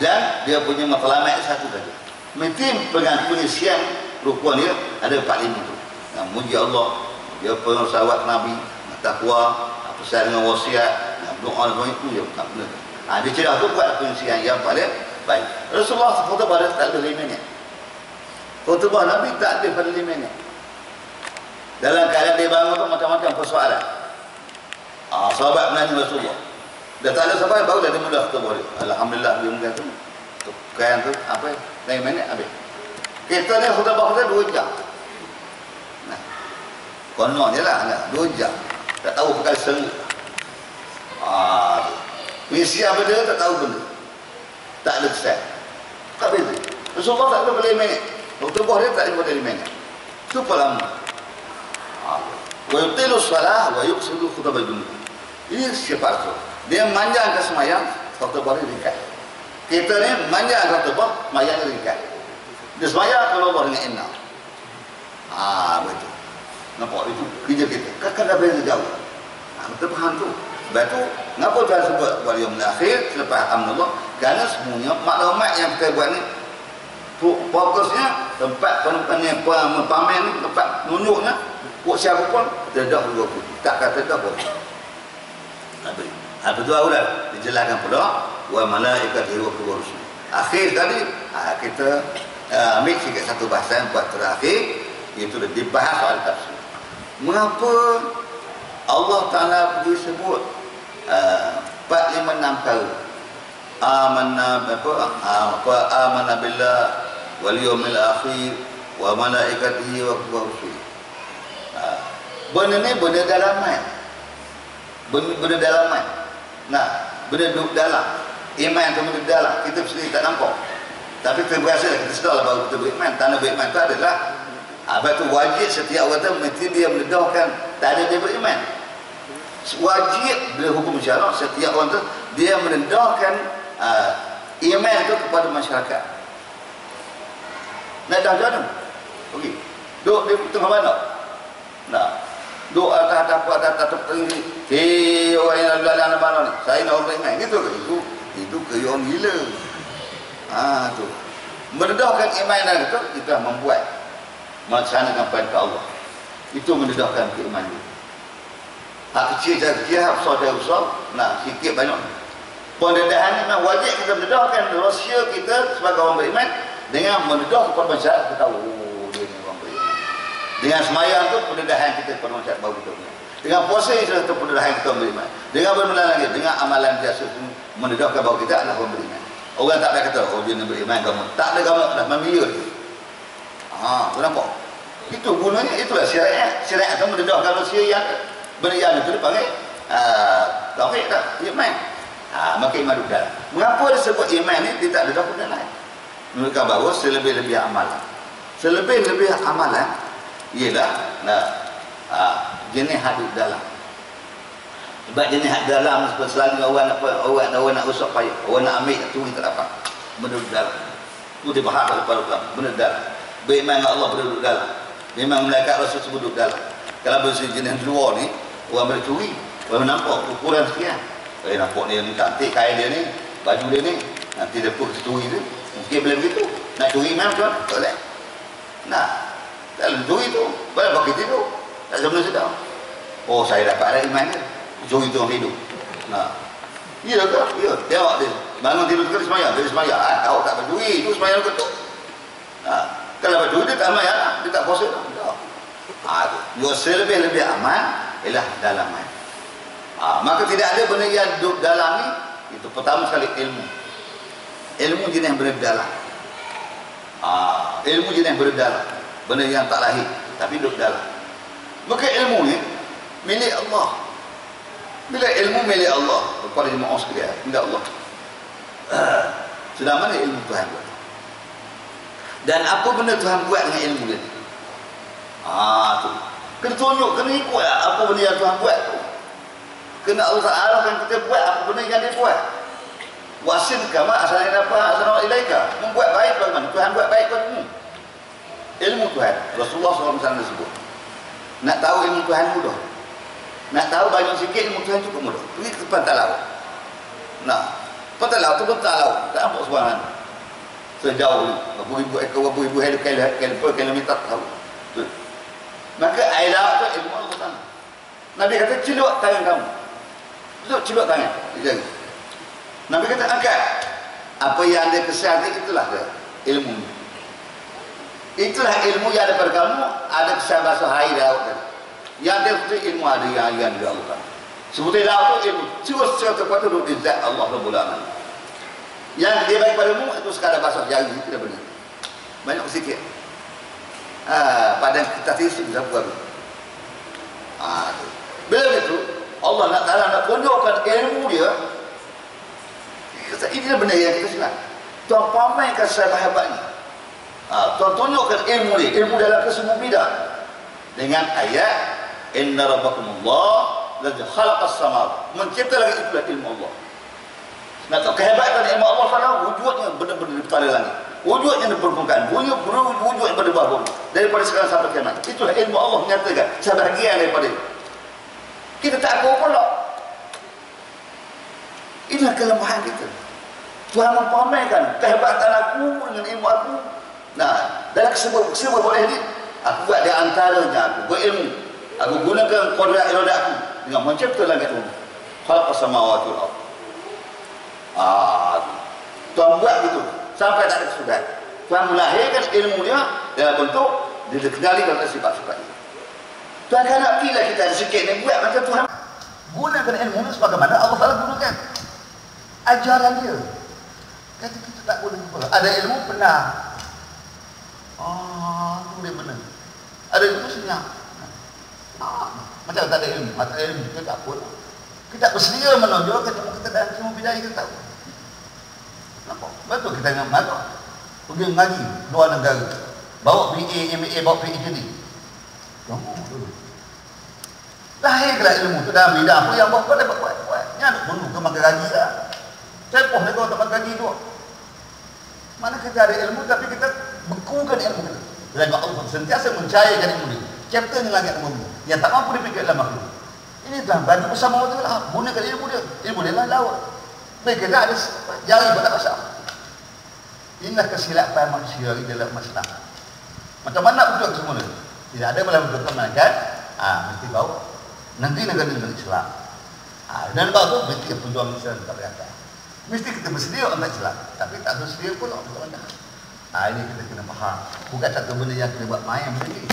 Dan dia punya matlamat satu saja. Mesti pengisian rukun dia ada 45 tu. Muji Allah, dia pesawat Nabi, takwa, pesan dengan wasiat, doa dan itu dia tak benar. Dia cerita tu buat pengisian yang paling baik. Rasulullah khutbah pada tak lebih 5 minit. Khutbah Nabi tak lebih pada 5 minit. Dalam keadaan dia bangun tu macam-macam persoalan. Sahabat menanya Rasulullah. Dah tak ada sahabat, barulah dia mula khutbah dia. Alhamdulillah dia mula tu. Kain tu apa? 5 minit habis. Kita ni khutbah kita 2 jam. Kononnya lah 2 jam. Tak tahu perkara seru. Misi apa dia tak tahu benda. Tak ada kesan. Tak beza. Rasulullah tak ada boleh minit. Khutbah dia tak boleh minit. Super lama. Wa yutilu salah wa yuqsidu khutbah Jumaat. Ini siapa tu? Dia manjang ke semayang, khutbah dia ringkas. Kita ni manjang khutbah, semayang dia ringkas. Dia semayang kalau Allah dengan inna. Betul. Nampak itu kerja kita. Kan dah beza jauh. Kita faham tu. Sebab tu, kenapa Tuhan sebut wal yaumil akhir selepas alhamdulillah? Kerana semuanya maklumat yang kita buat ni fokusnya tempat penempatnya pamer ni, tempat nunjuknya buat siapa pun terdak dua pun. Tak kata tak boleh. Apa tu awal dijelaskan pula wa malaikatihi wa rusul. Akhir tadi kita ambil sikit satu bahasan buat terakhir, iaitu dibahas soal tafsir. Mengapa Allah Ta'ala disebut 4, 5, 6 kali amanna billah wal yawmil akhir wa malaikatihi wa rusul. Benda ni benda dalaman. Benda dalaman. Benda duduk dalam. Iman tu benda dalam. Kita sendiri tak nampak. Tapi kita berasa kita sedar lah baru kita beriman. Tanda beriman tu adalah sebab tu wajib setiap orang tu mesti dia mendedahkan tak ada dia beriman. Wajib bila hukum syarak setiap orang tu dia mendedahkan iman tu kepada masyarakat. Nak dah jauh okey. Duduk di tengah mana? doa atas tinggi. Hei orang yang lalu mana ni? Saya nak orang beriman. Gitu ke? Itu keyon gila. Tu. Mendedahkan iman itu kita membuat melaksanakan perintah Allah. Itu mendedahkan keimanan. Hak kecil saya kecil, hak besar saya besar. Nah, sikit banyak. Pendedahan memang wajib kita mendedahkan rahsia kita sebagai orang beriman dengan mendedah kepada masyarakat kita tahu dia ni orang beriman. Dengan semayang tu pendedahan kita kepada masyarakat baru kita beriman. Dengan puasa itu pendedahan kita beriman. Dengan beriman lagi, dengan amalan biasa itu mendedahkan bahawa kita adalah orang beriman. Orang tak boleh kata, oh dia ni beriman kamu. Tak ada kamu dah membiar. Kenapa? Itu gunanya, itulah syariat. Syariat itu mendedahkan rahsia yang beriman itu dipanggil tauhid tak? Iman. Maka iman itu dalam. Mengapa disebut iman ni dia tak ada pun lain? Menunjukkan bahawa selebih-lebih amalan. Selebih-lebih amalan ialah jenis hadis dalam. Sebab jenis hadis dalam selalu orang nak usap payah, orang nak ambil tu tak dapat. Benda dalam. Itu dibahas oleh ulama. Benda dalam. Beriman dengan Allah berduduk dalam. Memang malaikat Rasul sebut duduk dalam. Kalau bersih jenis luar ni, orang boleh curi, orang nampak ukuran sekian. Nampak dia ni cantik, kain dia ni, baju dia ni, nanti dia pun curi tu. Mungkin boleh begitu. Nak curi memang tuan? Tak boleh. Nah, tak boleh curi tu. Boleh pakai tidur. Tak sebenarnya sedang. Oh, saya dapat ada iman dia. Curi tu orang hidup. Nah, iya ke? Iya. Tengok dia. Bangun tidur ke semayang? Dia semayang. Tahu tak bercuri. Itu semayang ke tu. Kalau bercuri dia tak semayang lah. Dia tak puasa lah. Yang selebih-lebih aman ialah dalaman. Maka tidak ada benda yang duduk dalam ni. Itu pertama sekali ilmu. Ilmu jenis yang berdalam. Ilmu jenis yang berdalam. Benda yang tak lahir tapi duduk dalam. Maka ilmu ni milik Allah. Bila ilmu milik Allah kepada jemaah sekalian, milik Allah. Sedang mana ilmu Tuhan buat? Dan apa benda Tuhan buat dengan ilmu dia? Tu. Kena tunjuk, kena ikut apa benda yang Tuhan buat tu. Kena Allah Ta'ala kan kita buat apa benda yang dia buat. Wasin kama asalnya apa asalnya ilaika. Membuat baik bagaimana? Tuhan buat baik padamu. Ilmu Tuhan. Rasulullah SAW sebut. Nak tahu ilmu Tuhan mudah. Nak tahu banyak sikit ilmu Tuhan cukup mudah. Pergi ke pantai laut. Pantai laut tu pun tak laut. Tak nampak sebarang. Sejauh ni. Berapa ribu kilometer tahu. Maka air laut tu ilmu Allah Ta'ala. Nabi kata celup tangan kamu. Celup tangan. Nabi kata angkat. Apa yang ada kesihatan itulah ilmu. Itulah ilmu yang ada pada kamu. Ada kesihatan bahasa air laut tadi. Yang dia itu ilmu ada yang juga Allah. Seperti laut itu ilmu. Secara tepat itu duduk di zat Allah Rabbul Alamin. Yang dia bagi padamu itu sekadar basah jari. Tidak benar. Banyak sikit. Padang kita tisu bisa buat. Bila itu Allah nak tunjukkan ilmu dia. Ini benda yang kita silap. Tuhan pamerkan sehebat-hebatnya. Tuhan tunjukkan ilmu dia. Ilmu dalam kesemua bidang. Dengan ayat inna rabbakumullah ladzi khalaqas samawati. Mencipta lagi itulah ilmu Allah. Nak tahu kehebatan ilmu Allah Taala, wujudnya benar-benar di tali langit. Wujudnya di permukaan, wujud yang bawah daripada sekarang sampai kiamat. Itulah ilmu Allah menyatakan sebahagian daripada itu. Kita tak tahu pula. Inilah kelemahan kita. Tuhan mempamerkan kehebatan aku dengan ilmu aku. Dalam semua boleh ni, aku buat di antaranya aku berilmu. Aku gunakan kodrat iradah aku dengan mencipta langit bumi. Khalaqas samawati wal ardh. Tuhan buat begitu sampai tak ada kesudahan. Tuhan melahirkan ilmu dia dalam bentuk dia dikendalikan oleh sifat-sifat dia. Tuhan kan nak pilih kita ada sikit ni buat macam Tuhan gunakan ilmu ni sebagaimana Allah Ta'ala gunakan ajaran dia. Kata kita tak boleh pula. Ada ilmu benar. Itu dia benar. Ada ilmu senyap. Macam tak ada ilmu. Tak ada ilmu kita tak apa. Kita bersedia menonjol kita dalam semua bidang kita tahu. Nampak? Betul kita ingat mengatuk. Pergi mengaji luar negara. Bawa BA, MA, bawa PhD. Tengok dulu. Lahirlah ilmu tu dalam bidang apa yang bawa dapat buat. Ni ada perlu ke makan gaji lah. Cepoh ni kau tak makan gaji tu. Mana kita ada ilmu tapi kita bekukan ilmu kita. Dan Allah sentiasa mencairkan ilmu dia. Chapter ni langit bumi. Yang tak mampu dipikirkan makhluk. Ini dah bagi bersama Allah Ta'ala. Gunakan ilmu dia. Ilmu dia lah laut. Mereka dah ada jari pun tak pasal. Inilah kesilapan manusia dalam masalah. Macam mana betul semula? Tidak ada boleh betul kan? Mesti bau. Nanti negara Islam. Dan bau tu mesti pejuang Islam tak berkata. Mesti kita bersedia untuk Islam. Tapi tak bersedia pun untuk anda. Ini kita kena faham. Bukan satu benda yang kita buat main begini.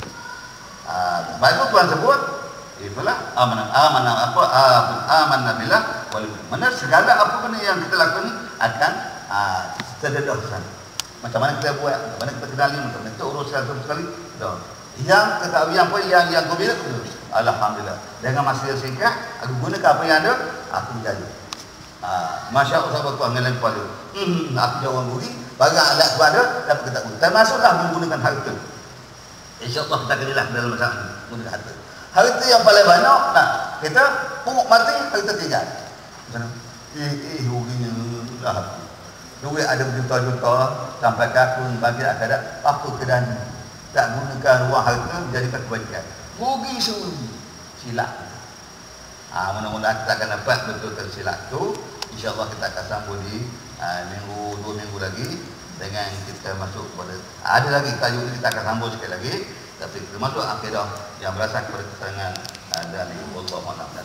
Baru Tuhan sebut, itulah amanah billah wal mana segala apa benda yang kita lakukan ni akan terdedah sana. Macam mana kita buat, macam mana kita kenali, macam mana kita uruskan sekali. Yang ketahui apa yang gembira tu. Alhamdulillah. Dengan masa yang singkat, aku gunakan apa yang ada, aku menjadi. Masya Allah sahabat Tuhan dengan kepala. Aku jawab budi, barang alat tu ada, dapat kita guna. Termasuklah menggunakan harta. InsyaAllah kita kenilah dalam masalah ini, menggunakan harta. Harta yang paling banyak, kita pungut mati, harta tinggal. Macam mana? Ruginya lah. Duit ada berjuta-juta, sampai kakun, bagi akhirat, apa kedana. Tak gunakan ruang harta, menjadikan kebaikan. Rugi semua. Silap. Mudah-mudahan kita akan dapat betulkan silap tu. InsyaAllah kita akan sambung di 2 minggu lagi dengan kita masuk kepada ada lagi tajuk ini kita akan sambung sekali lagi, tapi termasuk akidah yang berasal kepada keterangan dari Allah SWT.